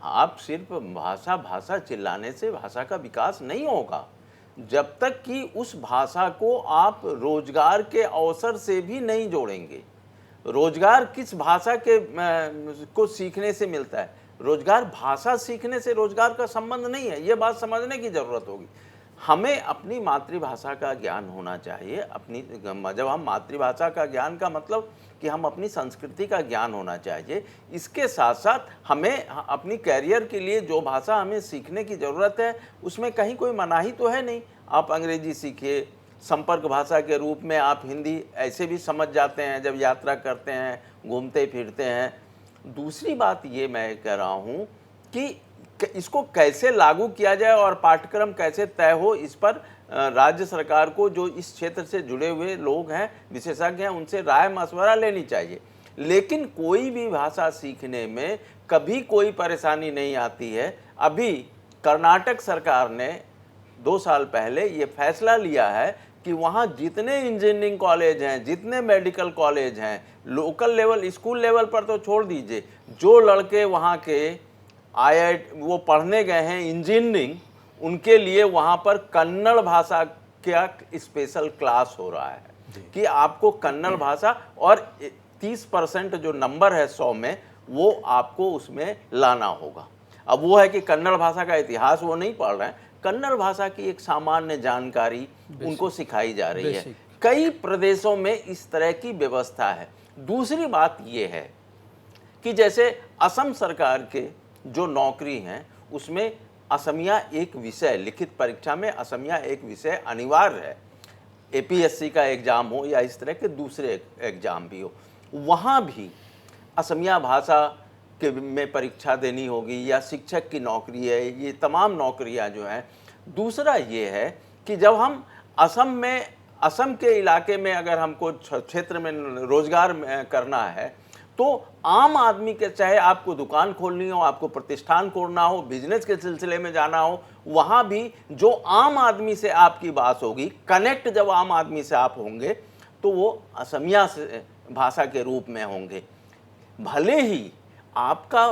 आप सिर्फ भाषा चिल्लाने से भाषा का विकास नहीं होगा। जब तक कि उस भाषा को आप रोजगार के अवसर से भी नहीं जोड़ेंगे। रोजगार किस भाषा के को सीखने से मिलता है? रोजगार भाषा सीखने से रोजगार का संबंध नहीं है। ये बात समझने की ज़रूरत होगी। हमें अपनी मातृभाषा का ज्ञान होना चाहिए। जब हम मातृभाषा का ज्ञान का मतलब कि हम अपनी संस्कृति का ज्ञान होना चाहिए। इसके साथ साथ हमें अपनी कैरियर के लिए जो भाषा हमें सीखने की ज़रूरत है, उसमें कहीं कोई मनाही तो है नहीं। आप अंग्रेजी सीखिए, संपर्क भाषा के रूप में आप हिंदी ऐसे भी समझ जाते हैं जब यात्रा करते हैं, घूमते फिरते हैं। दूसरी बात ये मैं कह रहा हूँ कि इसको कैसे लागू किया जाए और पाठ्यक्रम कैसे तय हो, इस पर राज्य सरकार को, जो इस क्षेत्र से जुड़े हुए लोग हैं, विशेषज्ञ हैं, उनसे राय मशवरा लेनी चाहिए। लेकिन कोई भी भाषा सीखने में कभी कोई परेशानी नहीं आती है। अभी कर्नाटक सरकार ने 2 साल पहले ये फैसला लिया है कि वहाँ जितने इंजीनियरिंग कॉलेज हैं, जितने मेडिकल कॉलेज हैं, लोकल लेवल, स्कूल लेवल पर तो छोड़ दीजिए, जो लड़के वहाँ के वो पढ़ने गए हैं इंजीनियरिंग, उनके लिए वहाँ पर कन्नड़ भाषा का स्पेशल क्लास हो रहा है कि आपको कन्नड़ भाषा, और 30% जो नंबर है 100 में, वो आपको उसमें लाना होगा। अब वो है कि कन्नड़ भाषा का इतिहास वो नहीं पढ़ रहे हैं, कन्नड़ भाषा की एक सामान्य जानकारी उनको सिखाई जा रही है। कई प्रदेशों में इस तरह की व्यवस्था है। दूसरी बात ये है कि जैसे असम सरकार के जो नौकरी हैं, उसमें असमिया एक विषय, लिखित परीक्षा में असमिया एक विषय अनिवार्य है। APSC का एग्ज़ाम हो या इस तरह के दूसरे एग्ज़ाम भी हो, वहाँ भी असमिया भाषा के में परीक्षा देनी होगी, या शिक्षक की नौकरी है, ये तमाम नौकरियां जो हैं। दूसरा ये है कि जब हम असम के इलाके में अगर हमको क्षेत्र में रोजगार करना है, तो आम आदमी के, चाहे आपको दुकान खोलनी हो, आपको प्रतिष्ठान खोलना हो, बिजनेस के सिलसिले में जाना हो, वहाँ भी जो आम आदमी से आपकी बात होगी, कनेक्ट जब आम आदमी से आप होंगे तो वो असमिया से भाषा के रूप में होंगे। भले ही आपका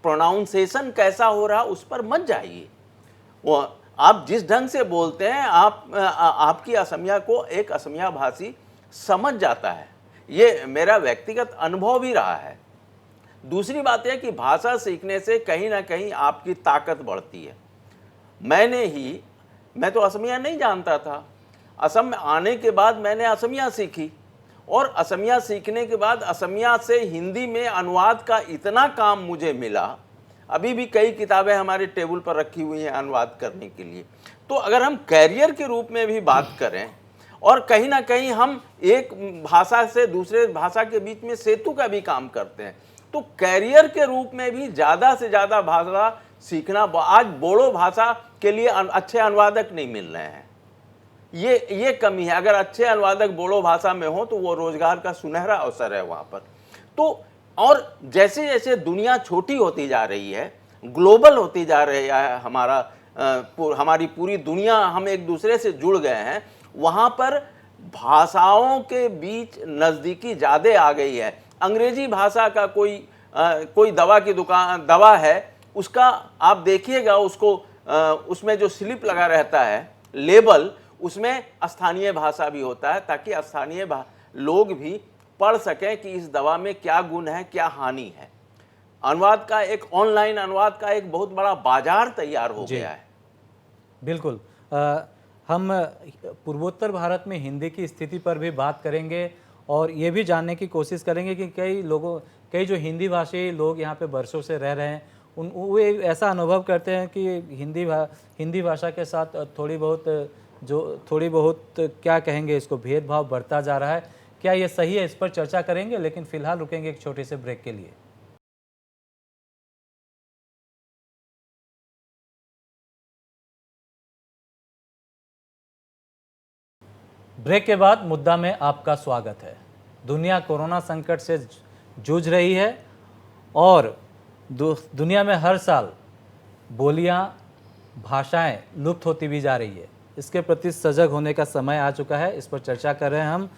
प्रोनाउंसिएशन कैसा हो रहा उस पर मत जाइए, वो आप जिस ढंग से बोलते हैं आपकी असमिया को एक असमिया भाषी समझ जाता है। ये मेरा व्यक्तिगत अनुभव भी रहा है। दूसरी बात है कि भाषा सीखने से कहीं ना कहीं आपकी ताकत बढ़ती है। मैं तो असमिया नहीं जानता था, असम में आने के बाद मैंने असमिया सीखी, और असमिया सीखने के बाद असमिया से हिंदी में अनुवाद का इतना काम मुझे मिला, अभी भी कई किताबें हमारे टेबल पर रखी हुई हैं अनुवाद करने के लिए। तो अगर हम कैरियर के रूप में भी बात करें, और कहीं ना कहीं हम एक भाषा से दूसरे भाषा के बीच में सेतु का भी काम करते हैं, तो कैरियर के रूप में भी ज़्यादा से ज़्यादा भाषा सीखना। आज बोडो भाषा के लिए अच्छे अनुवादक नहीं मिल रहे हैं, ये कमी है। अगर अच्छे अनुवादक बोडो भाषा में हो तो वो रोजगार का सुनहरा अवसर है वहाँ पर। तो और जैसे जैसे दुनिया छोटी होती जा रही है, ग्लोबल होती जा रही है, हमारी पूरी दुनिया, हम एक दूसरे से जुड़ गए हैं, वहाँ पर भाषाओं के बीच नज़दीकी ज़्यादा आ गई है। अंग्रेजी भाषा का कोई दवा की दुकान, दवा है, उसका आप देखिएगा, उसमें जो स्लिप लगा रहता है, लेबल, उसमें स्थानीय भाषा भी होता है, ताकि स्थानीय लोग भी पढ़ सकें कि इस दवा में क्या गुण है, क्या हानि है। अनुवाद का ऑनलाइन अनुवाद का एक बहुत बड़ा बाजार तैयार हो गया है। बिल्कुल। हम पूर्वोत्तर भारत में हिंदी की स्थिति पर भी बात करेंगे, और ये भी जानने की कोशिश करेंगे कि कई जो हिंदी भाषी लोग यहाँ पे बरसों से रह रहे हैं, वो ऐसा अनुभव करते हैं कि हिंदी भाषा के साथ थोड़ी बहुत क्या कहेंगे, इसको भेदभाव बढ़ता जा रहा है। क्या ये सही है, इस पर चर्चा करेंगे, लेकिन फिलहाल रुकेंगे एक छोटे से ब्रेक के लिए। ब्रेक के बाद मुद्दा में आपका स्वागत है। दुनिया कोरोना संकट से जूझ रही है, और दुनिया में हर साल बोलियां, भाषाएं लुप्त होती भी जा रही है। इसके प्रति सजग होने का समय आ चुका है। इस पर चर्चा कर रहे हैं हम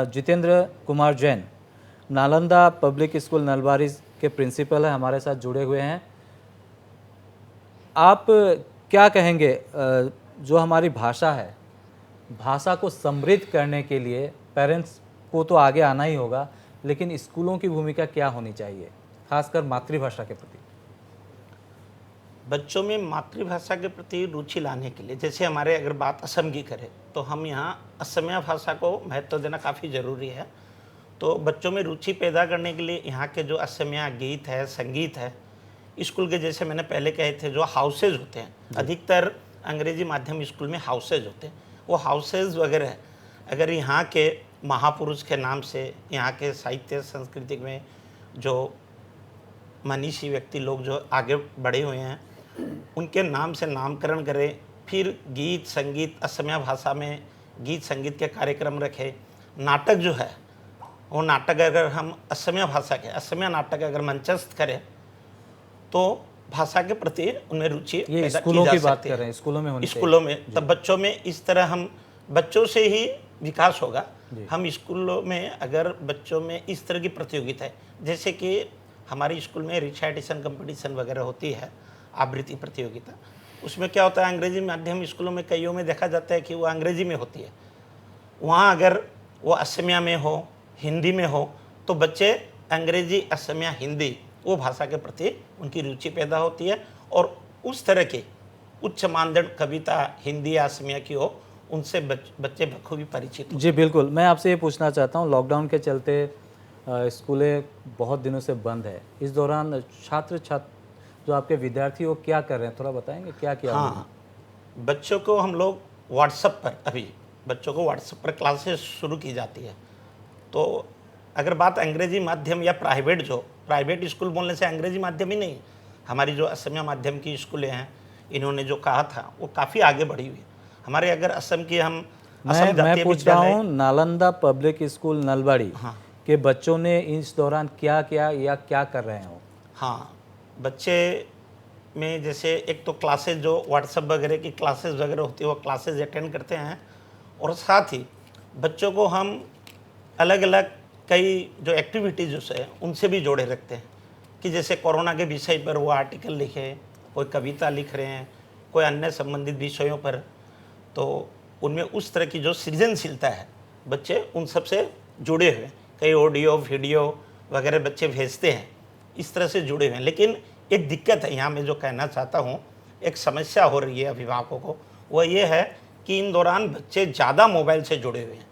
जितेंद्र कुमार जैन, नालंदा पब्लिक स्कूल नलबारी के प्रिंसिपल है, हमारे साथ जुड़े हुए हैं। आप क्या कहेंगे, जो हमारी भाषा है, भाषा को समृद्ध करने के लिए पेरेंट्स को तो आगे आना ही होगा, लेकिन स्कूलों की भूमिका क्या होनी चाहिए, खासकर मातृभाषा के प्रति? बच्चों में मातृभाषा के प्रति रुचि लाने के लिए, जैसे हमारे अगर बात असम की करें तो हम यहाँ असमिया भाषा को महत्व देना काफ़ी ज़रूरी है। तो बच्चों में रुचि पैदा करने के लिए यहाँ के जो असमिया गीत है, संगीत है, स्कूल के जैसे मैंने पहले कहे थे जो हाउसेज होते हैं, अधिकतर अंग्रेजी माध्यम स्कूल में हाउसेज होते हैं, वो हाउसेज वगैरह अगर यहाँ के महापुरुष के नाम से, यहाँ के साहित्य संस्कृति में जो मनीषी व्यक्ति लोग जो आगे बढ़े हुए हैं उनके नाम से नामकरण करें, फिर गीत संगीत असमिया भाषा में गीत संगीत के कार्यक्रम रखें। नाटक जो है वो नाटक अगर हम असमिया भाषा के असमिया नाटक अगर मंचस्थ करें तो भाषा के प्रति उनमें रुचि ये पैदा स्कूलों की की जा बात सकती कर है। रहे हैं, स्कूलों में होनी स्कूलों में तब बच्चों में इस तरह हम बच्चों से ही विकास होगा। हम स्कूलों में अगर बच्चों में इस तरह की प्रतियोगिता है, जैसे कि हमारे स्कूल में रिसाइटेशन कंपटीशन वगैरह होती है, आवृत्ति प्रतियोगिता, उसमें क्या होता है अंग्रेजी माध्यम स्कूलों में कईयों में देखा जाता है कि वो अंग्रेजी में होती है, वहाँ अगर वो असमिया में हो, हिंदी में हो, तो बच्चे अंग्रेजी असमिया हिंदी वो भाषा के प्रति उनकी रुचि पैदा होती है, और उस तरह की उच्च मानदंड कविता हिंदी या असमिया की हो, उनसे बच्चे बखूबी परिचित हो। जी बिल्कुल। मैं आपसे ये पूछना चाहता हूँ, लॉकडाउन के चलते स्कूलें बहुत दिनों से बंद है, इस दौरान छात्र जो आपके विद्यार्थी वो क्या कर रहे हैं, थोड़ा बताएंगे क्या किया? हाँ, बच्चों को हम लोग व्हाट्सएप पर अभी बच्चों को व्हाट्सएप पर क्लासेस शुरू की जाती है। तो अगर बात अंग्रेजी माध्यम या प्राइवेट स्कूल बोलने से अंग्रेजी माध्यम ही नहीं, हमारी जो असमिया माध्यम की स्कूलें हैं, इन्होंने जो कहा था वो काफ़ी आगे बढ़ी हुई है। हमारे अगर असम की हम मैं पूछ रहा हूँ, नालंदा पब्लिक स्कूल नलबाड़ी हाँ के बच्चों ने इस दौरान क्या किया या क्या कर रहे हो? हाँ, बच्चे में जैसे एक तो क्लासेस जो व्हाट्सएप वगैरह की क्लासेस वगैरह होती है वो क्लासेस अटेंड करते हैं, और साथ ही बच्चों को हम अलग अलग कई जो एक्टिविटीज़ है उनसे भी जोड़े रखते हैं कि जैसे कोरोना के विषय पर वो आर्टिकल लिखे, कोई कविता लिख रहे हैं, कोई अन्य संबंधित विषयों पर, तो उनमें उस तरह की जो सृजनशीलता है बच्चे उन सब से जुड़े हुए हैं। कई ऑडियो वीडियो वगैरह बच्चे भेजते हैं, इस तरह से जुड़े हुए हैं। लेकिन एक दिक्कत है यहाँ मैं जो कहना चाहता हूँ, एक समस्या हो रही है अभिभावकों को, वह ये है कि इन दौरान बच्चे ज़्यादा मोबाइल से जुड़े हुए हैं।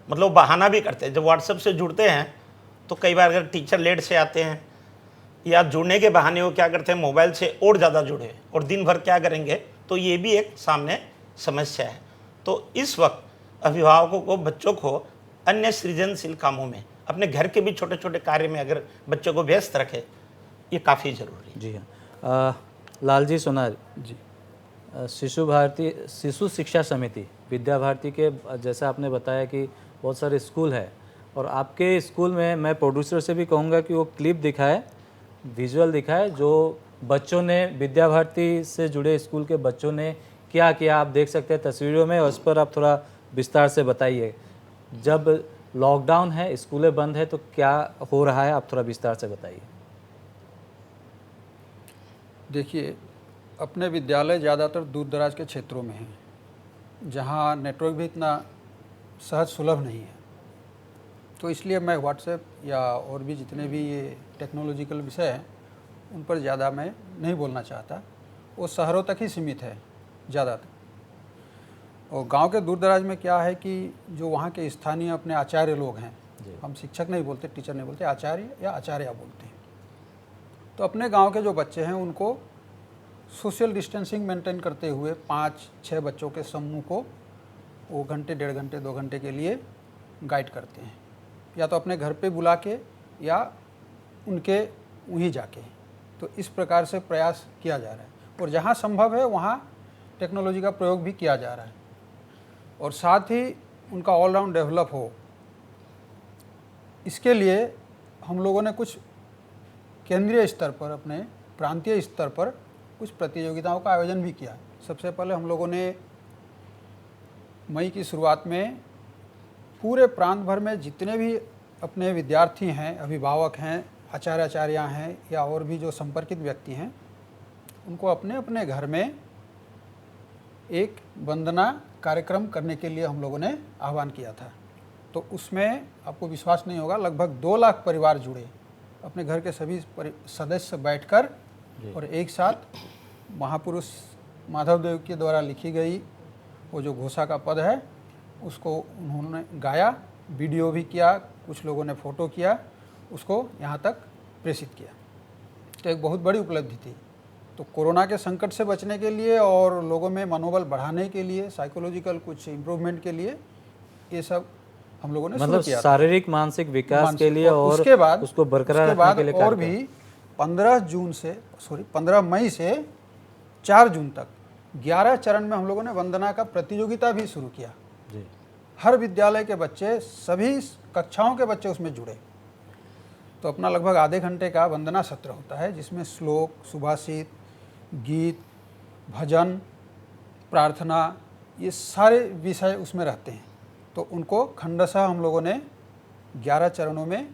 मतलब बहाना भी करते हैं, जब व्हाट्सएप से जुड़ते हैं तो कई बार अगर टीचर लेट से आते हैं या जुड़ने के बहाने वो क्या करते हैं, मोबाइल से और ज़्यादा जुड़े हैं और दिन भर क्या करेंगे, तो ये भी एक सामने समस्या है। तो इस वक्त अभिभावकों को बच्चों को अन्य सृजनशील कामों में, अपने घर के भी छोटे छोटे कार्य में अगर बच्चों को व्यस्त रखे, ये काफ़ी ज़रूरी है। जी हाँ, लालजी सोनार जी, शिशु शिक्षा समिति विद्या भारती के, जैसा आपने बताया कि बहुत सारे स्कूल है, और आपके स्कूल में मैं प्रोड्यूसर से भी कहूँगा कि वो क्लिप दिखाए, विजुअल दिखाए, जो बच्चों ने, विद्या भारती से जुड़े स्कूल के बच्चों ने क्या किया, आप देख सकते हैं तस्वीरों में, और उस पर आप थोड़ा विस्तार से बताइए। जब लॉकडाउन है, स्कूलें बंद है, तो क्या हो रहा है, आप थोड़ा विस्तार से बताइए। देखिए, अपने विद्यालय ज़्यादातर दूर दराज के क्षेत्रों में हैं, जहाँ नेटवर्क भी इतना सहज सुलभ नहीं है। तो इसलिए मैं व्हाट्सएप या और भी जितने भी ये टेक्नोलॉजिकल विषय हैं उन पर ज़्यादा मैं नहीं बोलना चाहता। वो शहरों तक ही सीमित है ज़्यादातर। और गांव के दूर दराज में क्या है कि जो वहाँ के स्थानीय अपने आचार्य लोग हैं, हम शिक्षक नहीं बोलते, टीचर नहीं बोलते, आचार्य या आचार्य बोलते हैं, तो अपने गांव के जो बच्चे हैं उनको सोशल डिस्टेंसिंग मेंटेन करते हुए 5-6 बच्चों के समूह को वो घंटे, 1.5 घंटे, 2 घंटे के लिए गाइड करते हैं, या तो अपने घर पे बुला के या उनके वहीं जाके। तो इस प्रकार से प्रयास किया जा रहा है, और जहाँ संभव है वहाँ टेक्नोलॉजी का प्रयोग भी किया जा रहा है, और साथ ही उनका ऑलराउंड डेवलप हो, इसके लिए हम लोगों ने कुछ केंद्रीय स्तर पर, अपने प्रांतीय स्तर पर कुछ प्रतियोगिताओं का आयोजन भी किया। सबसे पहले हम लोगों ने मई की शुरुआत में पूरे प्रांत भर में जितने भी अपने विद्यार्थी हैं, अभिभावक हैं, आचार्य आचार्या हैं, या और भी जो संपर्कित व्यक्ति हैं, उनको अपने अपने घर में एक वंदना कार्यक्रम करने के लिए हम लोगों ने आह्वान किया था। तो उसमें आपको विश्वास नहीं होगा, लगभग 2 लाख परिवार जुड़े, अपने घर के सभी सदस्य बैठकर और एक साथ महापुरुष माधव देव के द्वारा लिखी गई वो जो घोषा का पद है उसको उन्होंने गाया, वीडियो भी किया, कुछ लोगों ने फ़ोटो किया, उसको यहाँ तक प्रेषित किया। तो एक बहुत बड़ी उपलब्धि थी। तो कोरोना के संकट से बचने के लिए और लोगों में मनोबल बढ़ाने के लिए, साइकोलॉजिकल कुछ इम्प्रूवमेंट के लिए ये सब हम लोगों ने मतलब शुरू किया। शारीरिक मानसिक विकास के लिए, और उसके बाद उसको बरकरार रखने के लिए और भी 15 मई से 4 जून तक 11 चरण में हम लोगों ने वंदना का प्रतियोगिता भी शुरू किया। जी। हर विद्यालय के बच्चे, सभी कक्षाओं के बच्चे उसमें जुड़े। तो अपना लगभग आधे घंटे का वंदना सत्र होता है, जिसमें श्लोक, सुभाषित, गीत, भजन, प्रार्थना, ये सारे विषय उसमें रहते हैं। तो उनको खंडशः हम लोगों ने 11 चरणों में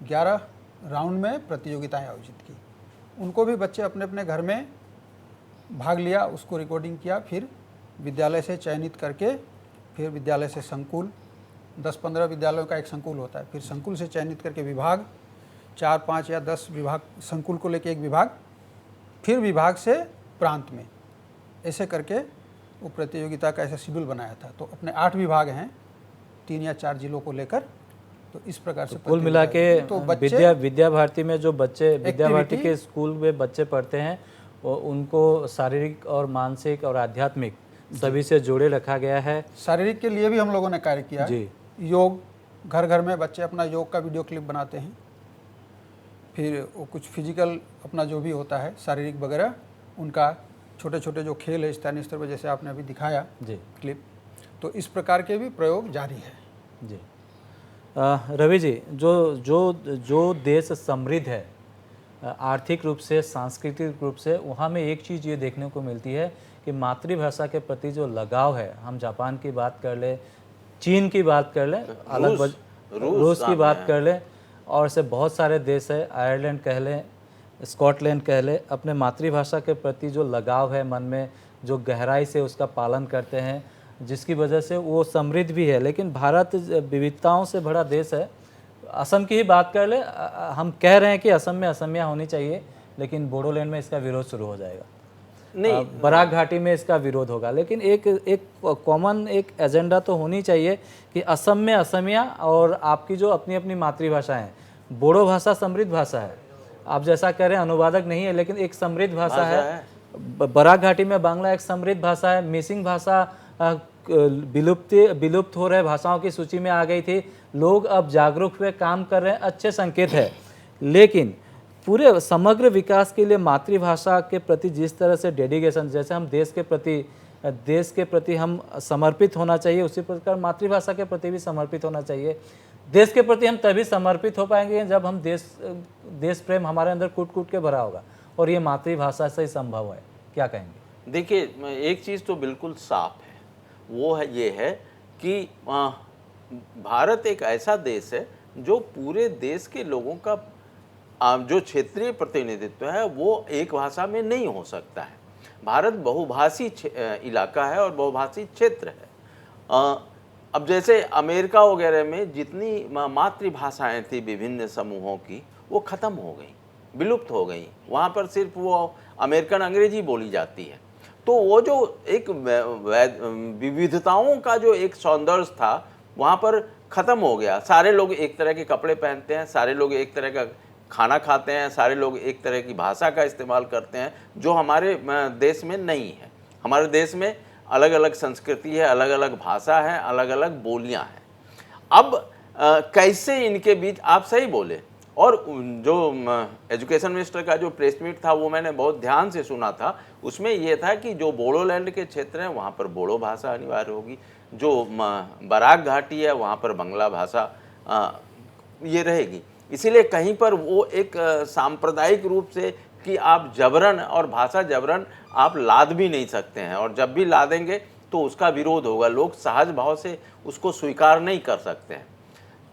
11 राउंड में प्रतियोगिताएं आयोजित की। उनको भी बच्चे अपने अपने घर में भाग लिया, उसको रिकॉर्डिंग किया, फिर विद्यालय से चयनित करके, फिर विद्यालय से संकुल, 10-15 विद्यालयों का एक संकुल होता है, फिर संकुल से चयनित करके विभाग, 4-5 या 10 विभाग, संकुल को लेके एक विभाग, फिर विभाग से प्रांत में, ऐसे करके वो प्रतियोगिता का ऐसा शेड्यूल बनाया था। तो अपने 8 विभाग हैं, 3 या 4 जिलों को लेकर। तो इस प्रकार से कुल मिला के तो विद्या भारती में जो बच्चे, विद्या भारती के स्कूल में बच्चे पढ़ते हैं, वो उनको शारीरिक और मानसिक और आध्यात्मिक सभी से जोड़े रखा गया है। शारीरिक के लिए भी हम लोगों ने कार्य किया है। जी। योग, घर घर में बच्चे अपना योग का वीडियो क्लिप बनाते हैं, फिर वो कुछ फिजिकल अपना जो भी होता है शारीरिक वगैरह, उनका छोटे छोटे जो खेल है स्थानीय स्तर पर, जैसे आपने अभी दिखाया जी क्लिप, तो इस प्रकार के भी प्रयोग जारी है। जी। रवि जी, जो जो जो देश समृद्ध है आर्थिक रूप से, सांस्कृतिक रूप से, वहाँ में एक चीज़ ये देखने को मिलती है कि मातृभाषा के प्रति जो लगाव है, हम जापान की बात कर ले, चीन की बात कर ले, रूस की बात कर ले, और से बहुत सारे देश है, आयरलैंड कह लें, स्कॉटलैंड कह ले, अपने मातृभाषा के प्रति जो लगाव है मन में, जो गहराई से उसका पालन करते हैं, जिसकी वजह से वो समृद्ध भी है। लेकिन भारत विविधताओं से भरा देश है। असम की ही बात कर ले, हम कह रहे हैं कि असम में असमिया होनी चाहिए, लेकिन बोडोलैंड में इसका विरोध शुरू हो जाएगा, नहीं, बराक घाटी में इसका विरोध होगा। लेकिन एक कॉमन एक एजेंडा तो होनी चाहिए कि असम में असमिया और आपकी जो अपनी अपनी मातृभाषा है। बोडो भाषा समृद्ध भाषा है, आप जैसा कह रहे हैं अनुवादक नहीं है, लेकिन एक समृद्ध भाषा है। बराक घाटी में बांग्ला एक समृद्ध भाषा है। मिसिंग भाषा विलुप्त हो रहे भाषाओं की सूची में आ गई थी। लोग अब जागरूक हुए, काम कर रहे हैं, अच्छे संकेत है। लेकिन पूरे समग्र विकास के लिए मातृभाषा के प्रति जिस तरह से डेडिकेशन, जैसे हम देश के प्रति हम समर्पित होना चाहिए, उसी प्रकार मातृभाषा के प्रति भी समर्पित होना चाहिए। देश के प्रति हम तभी समर्पित हो पाएंगे जब हम देश प्रेम हमारे अंदर कूट कूट के भरा होगा, और ये मातृभाषा से ही संभव है। क्या कहेंगे? देखिए, एक चीज़ तो बिल्कुल साफ है, वो है ये है कि भारत एक ऐसा देश है जो पूरे देश के लोगों का जो क्षेत्रीय प्रतिनिधित्व है वो एक भाषा में नहीं हो सकता है। भारत बहुभाषी इलाका है और बहुभाषी क्षेत्र है। अब जैसे अमेरिका वगैरह में जितनी मातृभाषाएं थी विभिन्न समूहों की, वो ख़त्म हो गई, विलुप्त हो गई। वहाँ पर सिर्फ वो अमेरिकन अंग्रेजी बोली जाती है। तो वो जो एक विविधताओं का जो एक सौंदर्य था वहाँ पर ख़त्म हो गया। सारे लोग एक तरह के कपड़े पहनते हैं, सारे लोग एक तरह का खाना खाते हैं, सारे लोग एक तरह की भाषा का इस्तेमाल करते हैं, जो हमारे देश में नहीं है। हमारे देश में अलग अलग संस्कृति है, अलग अलग भाषा है, अलग अलग बोलियां हैं। अब कैसे इनके बीच, आप सही बोले, और जो एजुकेशन मिनिस्टर का जो प्रेस मीट था वो मैंने बहुत ध्यान से सुना था। उसमें ये था कि जो बोडोलैंड के क्षेत्र हैं वहाँ पर बोडो भाषा अनिवार्य होगी, जो बराक घाटी है वहाँ पर बांग्ला भाषा ये रहेगी। इसीलिए कहीं पर वो एक सांप्रदायिक रूप से कि आप जबरन और भाषा जबरन आप लाद भी नहीं सकते हैं, और जब भी लादेंगे तो उसका विरोध होगा। लोग सहज भाव से उसको स्वीकार नहीं कर सकते हैं।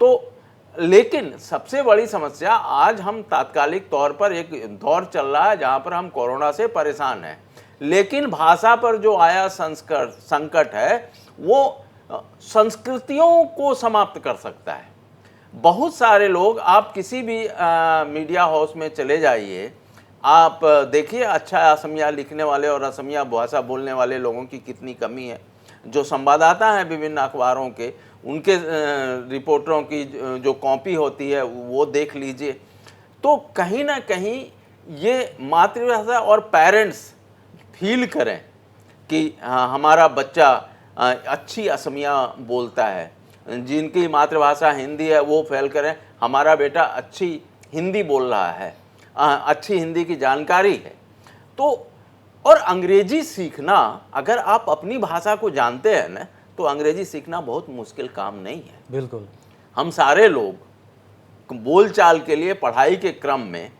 तो लेकिन सबसे बड़ी समस्या, आज हम तात्कालिक तौर पर एक दौर चल रहा है जहाँ पर हम कोरोना से परेशान हैं, लेकिन भाषा पर जो आया संकट है वो संस्कृतियों को समाप्त कर सकता है। बहुत सारे लोग, आप किसी भी मीडिया हाउस में चले जाइए, आप देखिए अच्छा असमिया लिखने वाले और असमिया भाषा बोलने वाले लोगों की कितनी कमी है। जो संवाददाता हैं विभिन्न अखबारों के, उनके रिपोर्टरों की जो कॉपी होती है वो देख लीजिए। तो कहीं ना कहीं ये मातृभाषा, और पेरेंट्स फील करें कि हमारा बच्चा अच्छी असमिया बोलता है, जिनकी मातृभाषा हिंदी है वो फील करें हमारा बेटा अच्छी हिंदी बोल रहा है, अच्छी हिंदी की जानकारी है। तो और अंग्रेजी सीखना, अगर आप अपनी भाषा को जानते हैं ना, तो अंग्रेजी सीखना बहुत मुश्किल काम नहीं है। बिल्कुल। हम सारे लोग बोलचाल के लिए पढ़ाई के क्रम में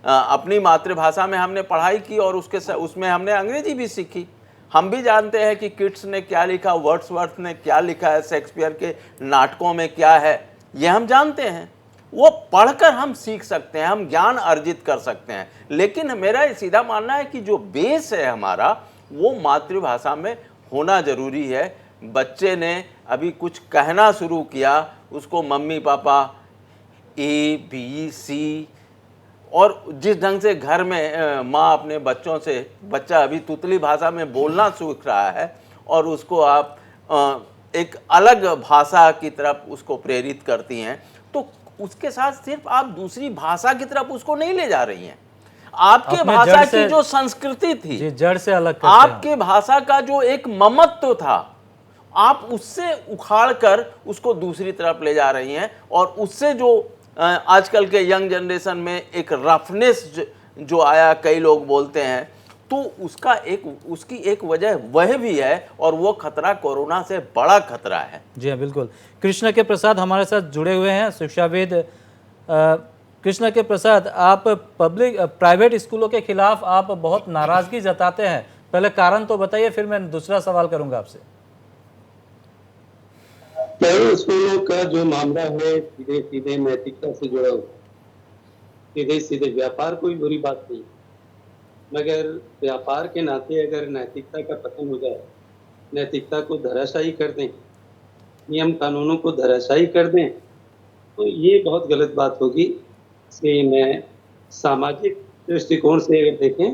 अपनी मातृभाषा में हमने पढ़ाई की, और उसमें हमने अंग्रेजी भी सीखी। हम भी जानते हैं कि किट्स ने क्या लिखा, वर्ड्सवर्थ ने क्या लिखा है, शेक्सपियर के नाटकों में क्या है, ये हम जानते हैं। वो पढ़कर हम सीख सकते हैं, हम ज्ञान अर्जित कर सकते हैं। लेकिन मेरा सीधा मानना है कि जो बेस है हमारा, वो मातृभाषा में होना जरूरी है। बच्चे ने अभी कुछ कहना शुरू किया, उसको मम्मी पापा ABC, और जिस ढंग से घर में माँ अपने बच्चों से, बच्चा अभी तुतली भाषा में बोलना सीख रहा है और उसको आप एक अलग भाषा की तरफ उसको प्रेरित करती हैं, तो उसके साथ सिर्फ आप दूसरी भाषा की तरफ उसको नहीं ले जा रही हैं, आपके अपने भाषा जड़ की से- जो संस्कृति थी, जी, जड़ से अलग करते हैं। आपके भाषा का जो एक ममत्व था, आप उससे उखाड़ कर उसको दूसरी तरफ ले जा रही हैं। और उससे जो आजकल के यंग जनरेशन में एक रफनेस जो आया, कई लोग बोलते हैं, तो उसकी एक वजह वह भी है, और वो खतरा कोरोना से बड़ा खतरा है। जी हाँ, बिल्कुल। कृष्ण के प्रसाद हमारे साथ जुड़े हुए हैं, शिक्षाविद। कृष्ण के प्रसाद, आप प्राइवेट स्कूलों के खिलाफ आप बहुत नाराजगी जताते हैं, पहले कारण तो बताइए, फिर मैं दूसरा सवाल करूंगा आपसे। प्राइवेट स्कूलों का जो मामला है सीधे सीधे नैतिकता से जुड़ा हुआ है। सीधे सीधे व्यापार कोई बुरी बात नहीं, मगर व्यापार के नाते अगर नैतिकता का पतन हो जाए, नैतिकता को धराशायी कर दें, नियम कानूनों को धराशायी कर दें, तो ये बहुत गलत बात होगी। इसलिए मैं सामाजिक दृष्टिकोण से अगर देखें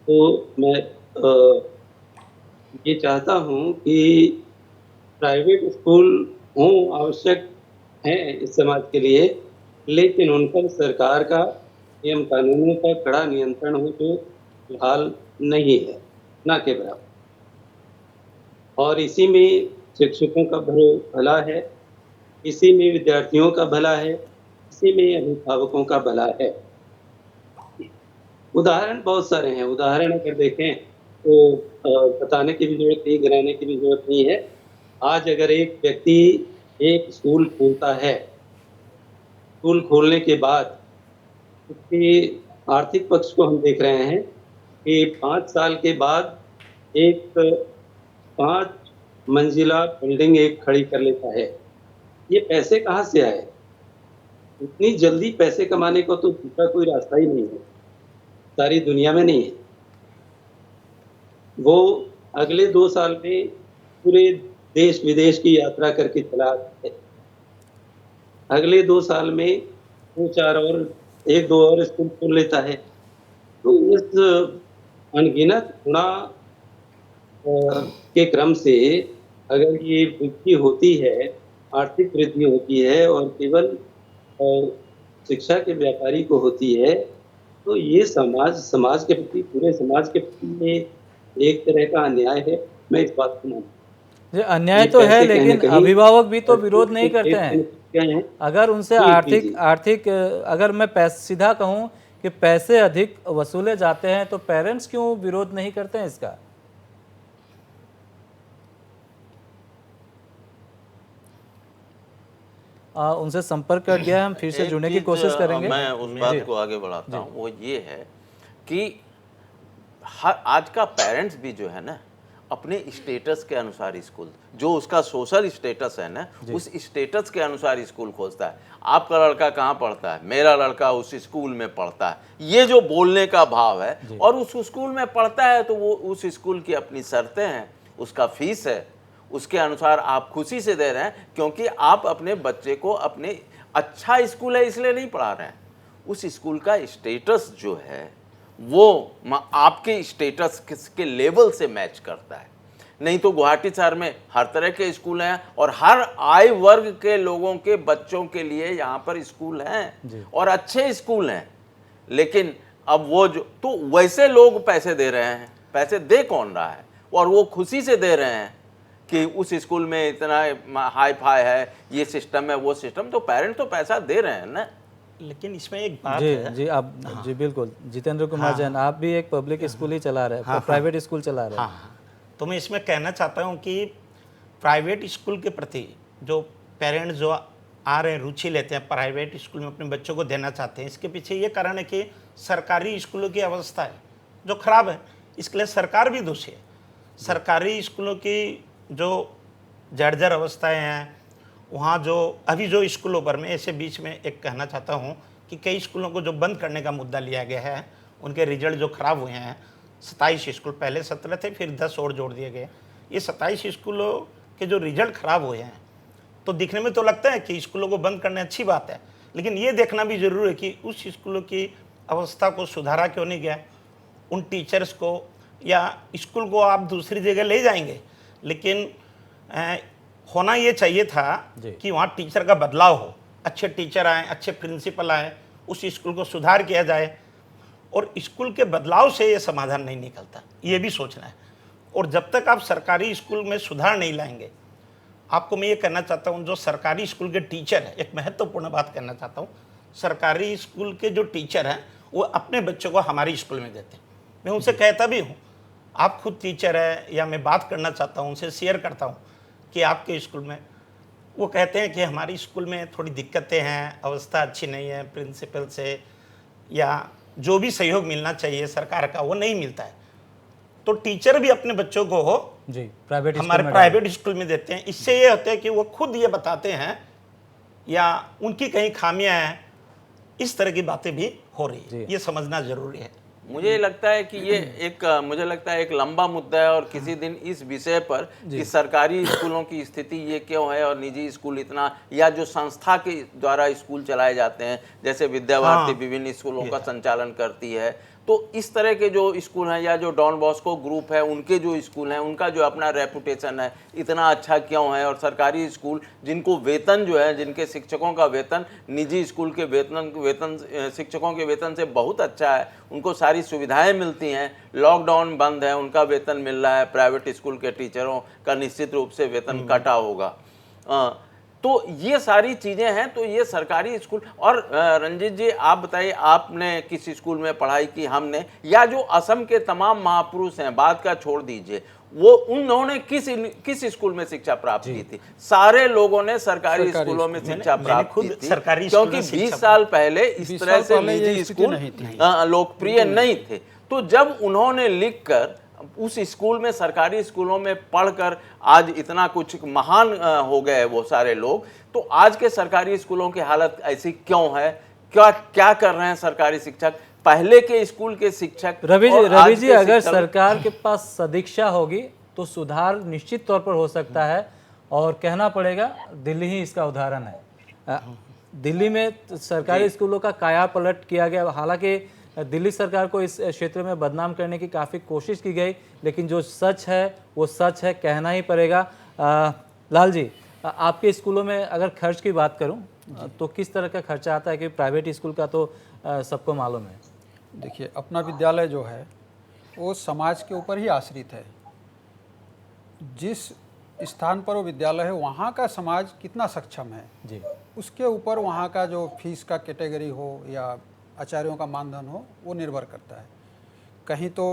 तो मैं ये चाहता हूँ कि प्राइवेट स्कूल हों, आवश्यक हैं इस समाज के लिए, लेकिन उन पर सरकार का नियम कानूनों का कड़ा नियंत्रण हो, जो फिलहाल नहीं है, ना के बराबर। और इसी में शिक्षकों का भला है, इसी में विद्यार्थियों का भला है, इसी में अभिभावकों का भला है। उदाहरण बहुत सारे हैं। उदाहरण अगर देखें तो बताने की भी जरूरत नहीं, गिनाने की भी जरूरत नहीं है। आज अगर एक व्यक्ति एक स्कूल खोलता है, स्कूल खोलने के बाद उसके आर्थिक पक्ष को हम देख रहे हैं कि 5 साल के बाद एक 5 मंजिला बिल्डिंग एक खड़ी कर लेता है। ये पैसे कहाँ से आए? इतनी जल्दी पैसे कमाने को तो दूसरा कोई रास्ता ही नहीं है, सारी दुनिया में नहीं है। वो अगले 2 साल में पूरे देश विदेश की यात्रा करके चला आता है। अगले 2 साल में 2-4 और 1-2 और स्कूल खोल लेता है। तो इस अनगिनत गुणा के क्रम से अगर ये वृद्धि होती है, आर्थिक वृद्धि होती है, और केवल शिक्षा के व्यापारी को होती है, तो ये समाज के प्रति, पूरे समाज के प्रति ये एक तरह का अन्याय है। मैं इस बात को मानता हूँ। जी, अन्याय ये तो है, पैसे कहीं न लेकिन कहीं अभिभावक भी तो विरोध नहीं करते हैं। क्या हैं? अगर उनसे जी, जी। आर्थिक अगर मैं सीधा कहूं कि पैसे अधिक वसूले जाते हैं, तो पेरेंट्स क्यों विरोध नहीं करते हैं इसका? उनसे संपर्क कर दिया है, हम फिर से एक जुड़ने की चीज़, कोशिश करेंगे। मैं उस बात को आगे बढ़ाता हूँ, वो ये है कि आज का पेरेंट्स भी जो है ना, अपने स्टेटस के अनुसार स्कूल, जो उसका सोशल स्टेटस है ना, उस स्टेटस के अनुसार स्कूल खोजता है। आपका लड़का कहाँ पढ़ता है? मेरा लड़का उस स्कूल में पढ़ता है। ये जो बोलने का भाव है, और उस स्कूल में पढ़ता है तो वो उस स्कूल की अपनी शर्तें हैं, उसका फीस है, उसके अनुसार आप खुशी से दे रहे हैं, क्योंकि आप अपने बच्चे को अपने अच्छा स्कूल है इसलिए नहीं पढ़ा रहे हैं। उस स्कूल का स्टेटस जो है वो आपके स्टेटस के लेवल से मैच करता है। नहीं तो गुवाहाटी शहर में हर तरह के स्कूल हैं, और हर आय वर्ग के लोगों के बच्चों के लिए यहाँ पर स्कूल हैं, और अच्छे स्कूल हैं। लेकिन अब वो जो, तो वैसे लोग पैसे दे रहे हैं, पैसे दे कौन रहा है? और वो खुशी से दे रहे हैं कि उस स्कूल में इतना हाई फाई है, ये सिस्टम है, वो सिस्टम। तो पेरेंट्स तो पैसा दे रहे हैं ना। लेकिन इसमें एक बात जी है। जी, आप जी बिल्कुल। जितेंद्र कुमार जैन, आप भी एक पब्लिक स्कूल ही चला रहे हैं, प्राइवेट स्कूल चला रहे हैं। हाँ, तो मैं इसमें कहना चाहता हूँ कि प्राइवेट स्कूल के प्रति जो पेरेंट्स जो आ रहे हैं, रुचि लेते हैं, प्राइवेट स्कूल में अपने बच्चों को देना चाहते हैं, इसके पीछे ये कारण है कि सरकारी स्कूलों की अवस्था है जो खराब है। इसके लिए सरकार भी दोषी है। सरकारी स्कूलों की जो जर्जर अवस्थाएं हैं, वहाँ जो अभी जो स्कूलों पर, मैं ऐसे बीच में एक कहना चाहता हूँ कि कई स्कूलों को जो बंद करने का मुद्दा लिया गया है, उनके रिजल्ट जो खराब हुए हैं, 27 स्कूल, पहले 17 थे, फिर 10 और जोड़ दिए गए। ये 27 स्कूलों के जो रिजल्ट खराब हुए हैं, तो दिखने में तो लगता है कि स्कूलों को बंद करने अच्छी बात है, लेकिन ये देखना भी जरूरी है कि उस स्कूलों की अवस्था को सुधारा क्यों नहीं गया। उन टीचर्स को या स्कूल को आप दूसरी जगह ले जाएंगे, लेकिन होना ये चाहिए था कि वहाँ टीचर का बदलाव हो, अच्छे टीचर आए, अच्छे प्रिंसिपल आए, उस स्कूल को सुधार किया जाए। और स्कूल के बदलाव से ये समाधान नहीं निकलता, ये भी सोचना है। और जब तक आप सरकारी स्कूल में सुधार नहीं लाएंगे, आपको मैं ये कहना चाहता हूँ, जो सरकारी स्कूल के टीचर हैं, एक महत्वपूर्ण बात कहना चाहता हूँ, सरकारी स्कूल के जो टीचर हैं वो अपने बच्चों को हमारे स्कूल में देते हैं। मैं उनसे कहता भी हूँ, आप खुद टीचर है, या मैं बात करना चाहता हूँ, उनसे शेयर करता हूँ कि आपके स्कूल में, वो कहते हैं कि हमारे स्कूल में थोड़ी दिक्कतें हैं, अवस्था अच्छी नहीं है, प्रिंसिपल से या जो भी सहयोग मिलना चाहिए सरकार का वो नहीं मिलता है। तो टीचर भी अपने बच्चों को जी प्राइवेट हमारे प्राइवेट स्कूल में देते हैं। इससे ये होता है कि वो खुद ये बताते हैं या उनकी कहीं खामियां हैं, इस तरह की बातें भी हो रही है, ये समझना जरूरी है। मुझे लगता है कि ये मुझे लगता है एक लंबा मुद्दा है, और किसी दिन इस विषय पर कि सरकारी स्कूलों की स्थिति ये क्यों है और निजी स्कूल इतना, या जो संस्था के द्वारा स्कूल चलाए जाते हैं, जैसे विद्या भारती विभिन्न स्कूलों का संचालन करती है, तो इस तरह के जो स्कूल हैं या जो डॉन बॉस्को ग्रुप है उनके जो स्कूल हैं, उनका जो अपना रेपुटेशन है इतना अच्छा क्यों है, और सरकारी स्कूल जिनको वेतन जो है, जिनके शिक्षकों का वेतन निजी स्कूल के वेतन शिक्षकों के वेतन से बहुत अच्छा है, उनको सारी सुविधाएं मिलती हैं, लॉकडाउन बंद है, उनका वेतन मिल रहा है, प्राइवेट स्कूल के टीचरों का निश्चित रूप से वेतन कटा होगा। तो ये सारी चीज़ें हैं। तो ये सरकारी स्कूल, और रंजीत जी आप बताइए, आपने किस स्कूल में पढ़ाई की? हमने, या जो असम के तमाम महापुरुष हैं, बात का छोड़ दीजिए, वो उन्होंने किस स्कूल में शिक्षा प्राप्त की थी? सारे लोगों ने सरकारी स्कूलों में शिक्षा प्राप्त की थी, क्योंकि 20 साल पहले इस तरह से निजी स्कूल लोकप्रिय नहीं थे। तो जब उन्होंने लिखकर उस स्कूल में, सरकारी स्कूलों में पढ़कर आज इतना कुछ महान हो गए वो सारे लोग, तो आज के सरकारी स्कूलों की हालत ऐसी क्यों है? क्या कर रहे हैं सरकारी शिक्षक, पहले के स्कूल के शिक्षक? रवि जी, अगर सरकार के पास सदिक्षा होगी तो सुधार निश्चित तौर पर हो सकता है, और कहना पड़ेगा दिल्ली ही इसका उदाहरण है। दिल्ली में सरकारी स्कूलों का काया पलट किया गया। हालांकि दिल्ली सरकार को इस क्षेत्र में बदनाम करने की काफ़ी कोशिश की गई, लेकिन जो सच है वो सच है, कहना ही पड़ेगा। लाल जी, आपके स्कूलों में अगर खर्च की बात करूं तो किस तरह का खर्चा आता है? कि प्राइवेट स्कूल का तो सबको मालूम है। देखिए, अपना विद्यालय जो है वो समाज के ऊपर ही आश्रित है। जिस स्थान पर वो विद्यालय है वहाँ का समाज कितना सक्षम है जी, उसके ऊपर वहाँ का जो फीस का कैटेगरी हो या आचार्यों का मानधन हो वो निर्भर करता है। कहीं तो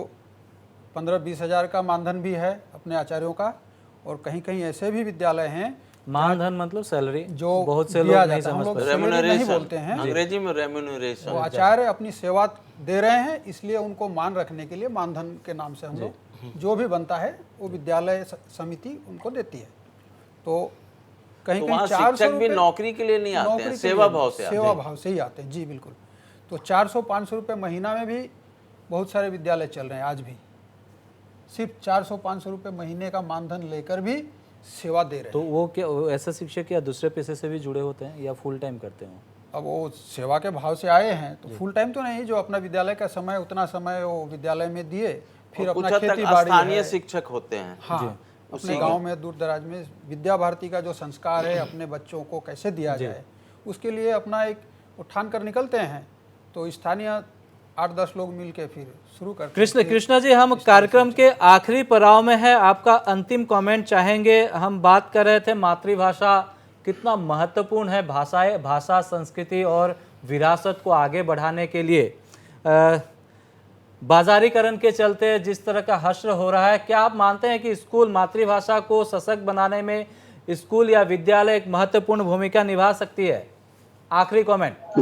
15-20 हज़ार का मानधन भी है अपने आचार्यों का, और कहीं कहीं ऐसे भी विद्यालय हैं, मानधन मतलब सैलरी, जो बहुत से दिया लोग नहीं जाता है, हम समझ लोग पाते। सैलरी नहीं बोलते हैं, अंग्रेजी में रेम्यूनरेशन। वो आचार्य अपनी सेवा दे रहे हैं, इसलिए उनको मान रखने के लिए मानधन के नाम से हम लोग जो भी बनता है वो विद्यालय समिति उनको देती है। तो कहीं तो कहीं वहाँ 400 शिक्षक भी रुपये नौकरी के लिए नहीं आते हैं, नौकरी के सेवा लिए भाव से आते सेवा हैं। भाव से ही आते हैं जी, बिल्कुल। तो 400-500 रुपये महीना में भी बहुत सारे विद्यालय चल रहे हैं आज भी, सिर्फ 400-500 रुपये महीने का मानधन लेकर भी सेवा दे रहे हैं। तो वो क्या, वो ऐसे शिक्षक या दूसरे पेशे से भी जुड़े होते हैं या फुल टाइम करते हैं? अब वो सेवा के भाव से आए हैं तो फुल टाइम तो नहीं, जो अपना विद्यालय का समय उतना समय वो विद्यालय में दिए, फिर कुछ अपना हद तक खेती बाड़ी स्थानीय है, शिक्षक होते हैं। हाँ, अपने गांव में दूर दराज में विद्या भारती का जो संस्कार है अपने बच्चों को कैसे दिया जाए, उसके लिए अपना एक उठान कर निकलते हैं। तो स्थानीय 8-10 लोग मिलके फिर शुरू करते हैं। कृष्णा जी, हम कार्यक्रम के आखिरी पड़ाव में है, आपका अंतिम कमेंट चाहेंगे। हम बात कर रहे थे मातृभाषा कितना महत्वपूर्ण है भाषा, संस्कृति और विरासत को आगे बढ़ाने के लिए। बाजारीकरण के चलते जिस तरह का हश्र हो रहा है, क्या आप मानते हैं कि स्कूल मातृभाषा को सशक्त बनाने में स्कूल या विद्यालय एक महत्वपूर्ण भूमिका निभा सकती है? आखिरी कमेंट।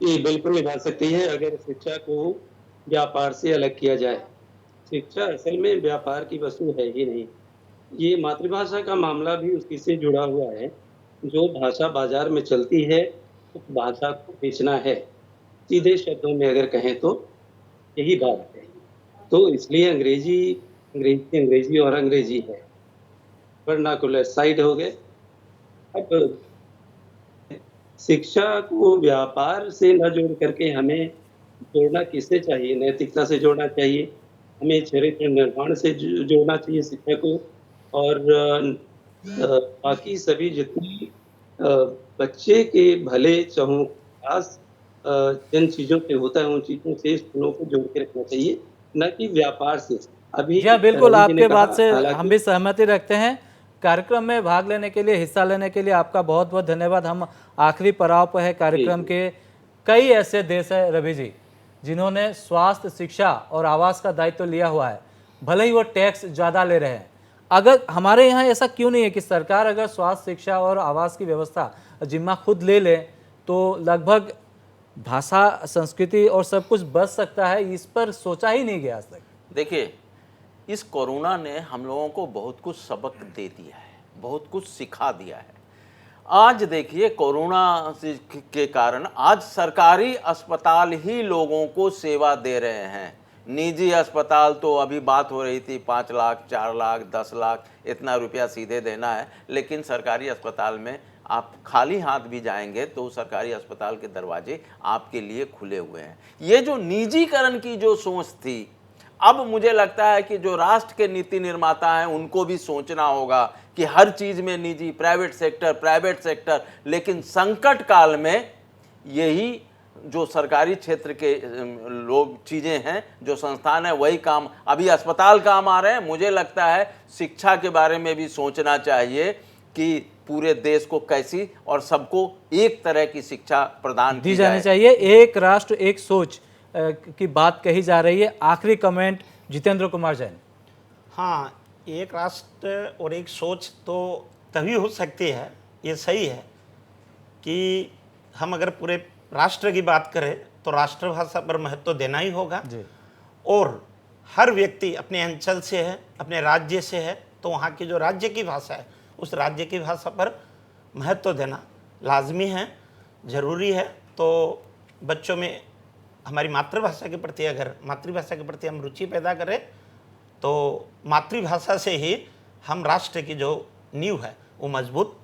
जी बिल्कुल निभा सकती है, अगर शिक्षा को व्यापार से अलग किया जाए। शिक्षा असल में व्यापार की वस्तु है ही नहीं। ये मातृभाषा का मामला भी उसी से जुड़ा हुआ है। जो भाषा बाजार में चलती है उस भाषा को बेचना है, सीधे शब्दों में अगर कहें तो यही बात है। तो इसलिए अंग्रेजी और अंग्रेजी है, वर्नाकुलर साइड हो गए। अब शिक्षा को व्यापार से न जोड़ करके हमें जोड़ना किससे चाहिए? नैतिकता से जोड़ना चाहिए, हमें चरित्र निर्माण से जोड़ना चाहिए शिक्षा को, और बाकी सभी जितनी बच्चे के भले चाहों खास जिन चीज़ों पे होता है, उन चीज़ों से स्कूलों को जोड़ के रखना चाहिए, ना कि व्यापार से। अभी जी हाँ, बिल्कुल, रवि जी ने आपके कहा, बात से हम हालाँकि भी सहमति रखते हैं। कार्यक्रम में भाग लेने के लिए, हिस्सा लेने के लिए आपका बहुत-बहुत धन्यवाद। हम आखिरी पड़ाव पर है जी, कार्यक्रम जी। के। कई ऐसे देश हैं रवि जी, जिन्होंने स्वास्थ्य, शिक्षा और आवास का दायित्व लिया हुआ है, भले ही वो टैक्स ज़्यादा ले रहे हैं। अगर हमारे यहाँ ऐसा क्यों नहीं है कि सरकार अगर स्वास्थ्य, शिक्षा और आवास की व्यवस्था जिम्मा खुद ले ले, तो लगभग भाषा, संस्कृति और सब कुछ बच सकता है। इस पर सोचा ही नहीं गया आज तक। देखिए, इस कोरोना ने हम लोगों को बहुत कुछ सबक दे दिया है, बहुत कुछ सिखा दिया है। आज देखिए, कोरोना के कारण आज सरकारी अस्पताल ही लोगों को सेवा दे रहे हैं। निजी अस्पताल तो अभी बात हो रही थी 5 लाख, 4 लाख, 10 लाख इतना रुपया सीधे देना है, लेकिन सरकारी अस्पताल में आप खाली हाथ भी जाएंगे तो सरकारी अस्पताल के दरवाजे आपके लिए खुले हुए हैं। ये जो निजीकरण की जो सोच थी, अब मुझे लगता है कि जो राष्ट्र के नीति निर्माता हैं उनको भी सोचना होगा कि हर चीज में निजी, प्राइवेट सेक्टर, लेकिन संकट काल में यही जो सरकारी क्षेत्र के लोग, चीजें हैं, जो संस्थान है, वही काम, अभी अस्पताल काम आ रहे हैं। मुझे लगता है शिक्षा के बारे में भी सोचना चाहिए कि पूरे देश को कैसी और सबको एक तरह की शिक्षा प्रदान दी की जानी जाए। चाहिए। एक राष्ट्र एक सोच की बात कही जा रही है। आखिरी कमेंट जितेंद्र कुमार जैन। हाँ, एक राष्ट्र और एक सोच तो तभी हो सकती है, ये सही है कि हम अगर पूरे राष्ट्र की बात करें तो राष्ट्रभाषा पर महत्व देना ही होगा। जी। और हर व्यक्ति अपने अंचल से है, अपने राज्य से है, तो वहाँ की जो राज्य की भाषा है उस राज्य की भाषा पर महत्व देना लाजमी है, ज़रूरी है। तो बच्चों में हमारी मातृभाषा के प्रति, अगर मातृभाषा के प्रति हम रुचि पैदा करें तो मातृभाषा से ही हम राष्ट्र की जो नींव है वो मजबूत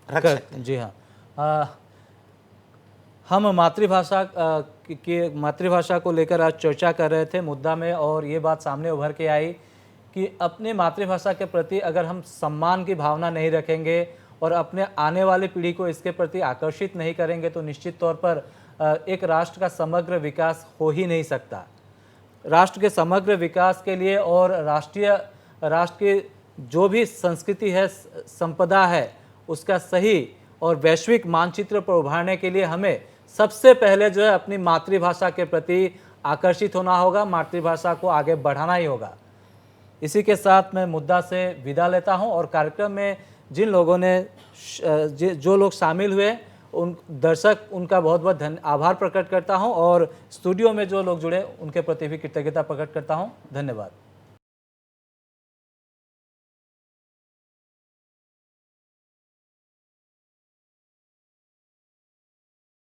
रख सकते हैं। जी हाँ, हम मातृभाषा को लेकर आज चर्चा कर रहे थे मुद्दा में, और ये बात सामने उभर के आई कि अपने मातृभाषा के प्रति अगर हम सम्मान की भावना नहीं रखेंगे और अपने आने वाली पीढ़ी को इसके प्रति आकर्षित नहीं करेंगे तो निश्चित तौर पर एक राष्ट्र का समग्र विकास हो ही नहीं सकता। राष्ट्र के समग्र विकास के लिए और राष्ट्र की जो भी संस्कृति है, संपदा है, उसका सही और वैश्विक मानचित्र पर उभारने के लिए हमें सबसे पहले जो है अपनी मातृभाषा के प्रति आकर्षित होना होगा, मातृभाषा को आगे बढ़ाना ही होगा। इसी के साथ मैं मुद्दा से विदा लेता हूं और कार्यक्रम में जिन लोगों ने जो लोग शामिल हुए, उन दर्शक, उनका बहुत बहुत आभार प्रकट करता हूं और स्टूडियो में जो लोग जुड़े उनके प्रति भी कृतज्ञता प्रकट करता हूं। धन्यवाद।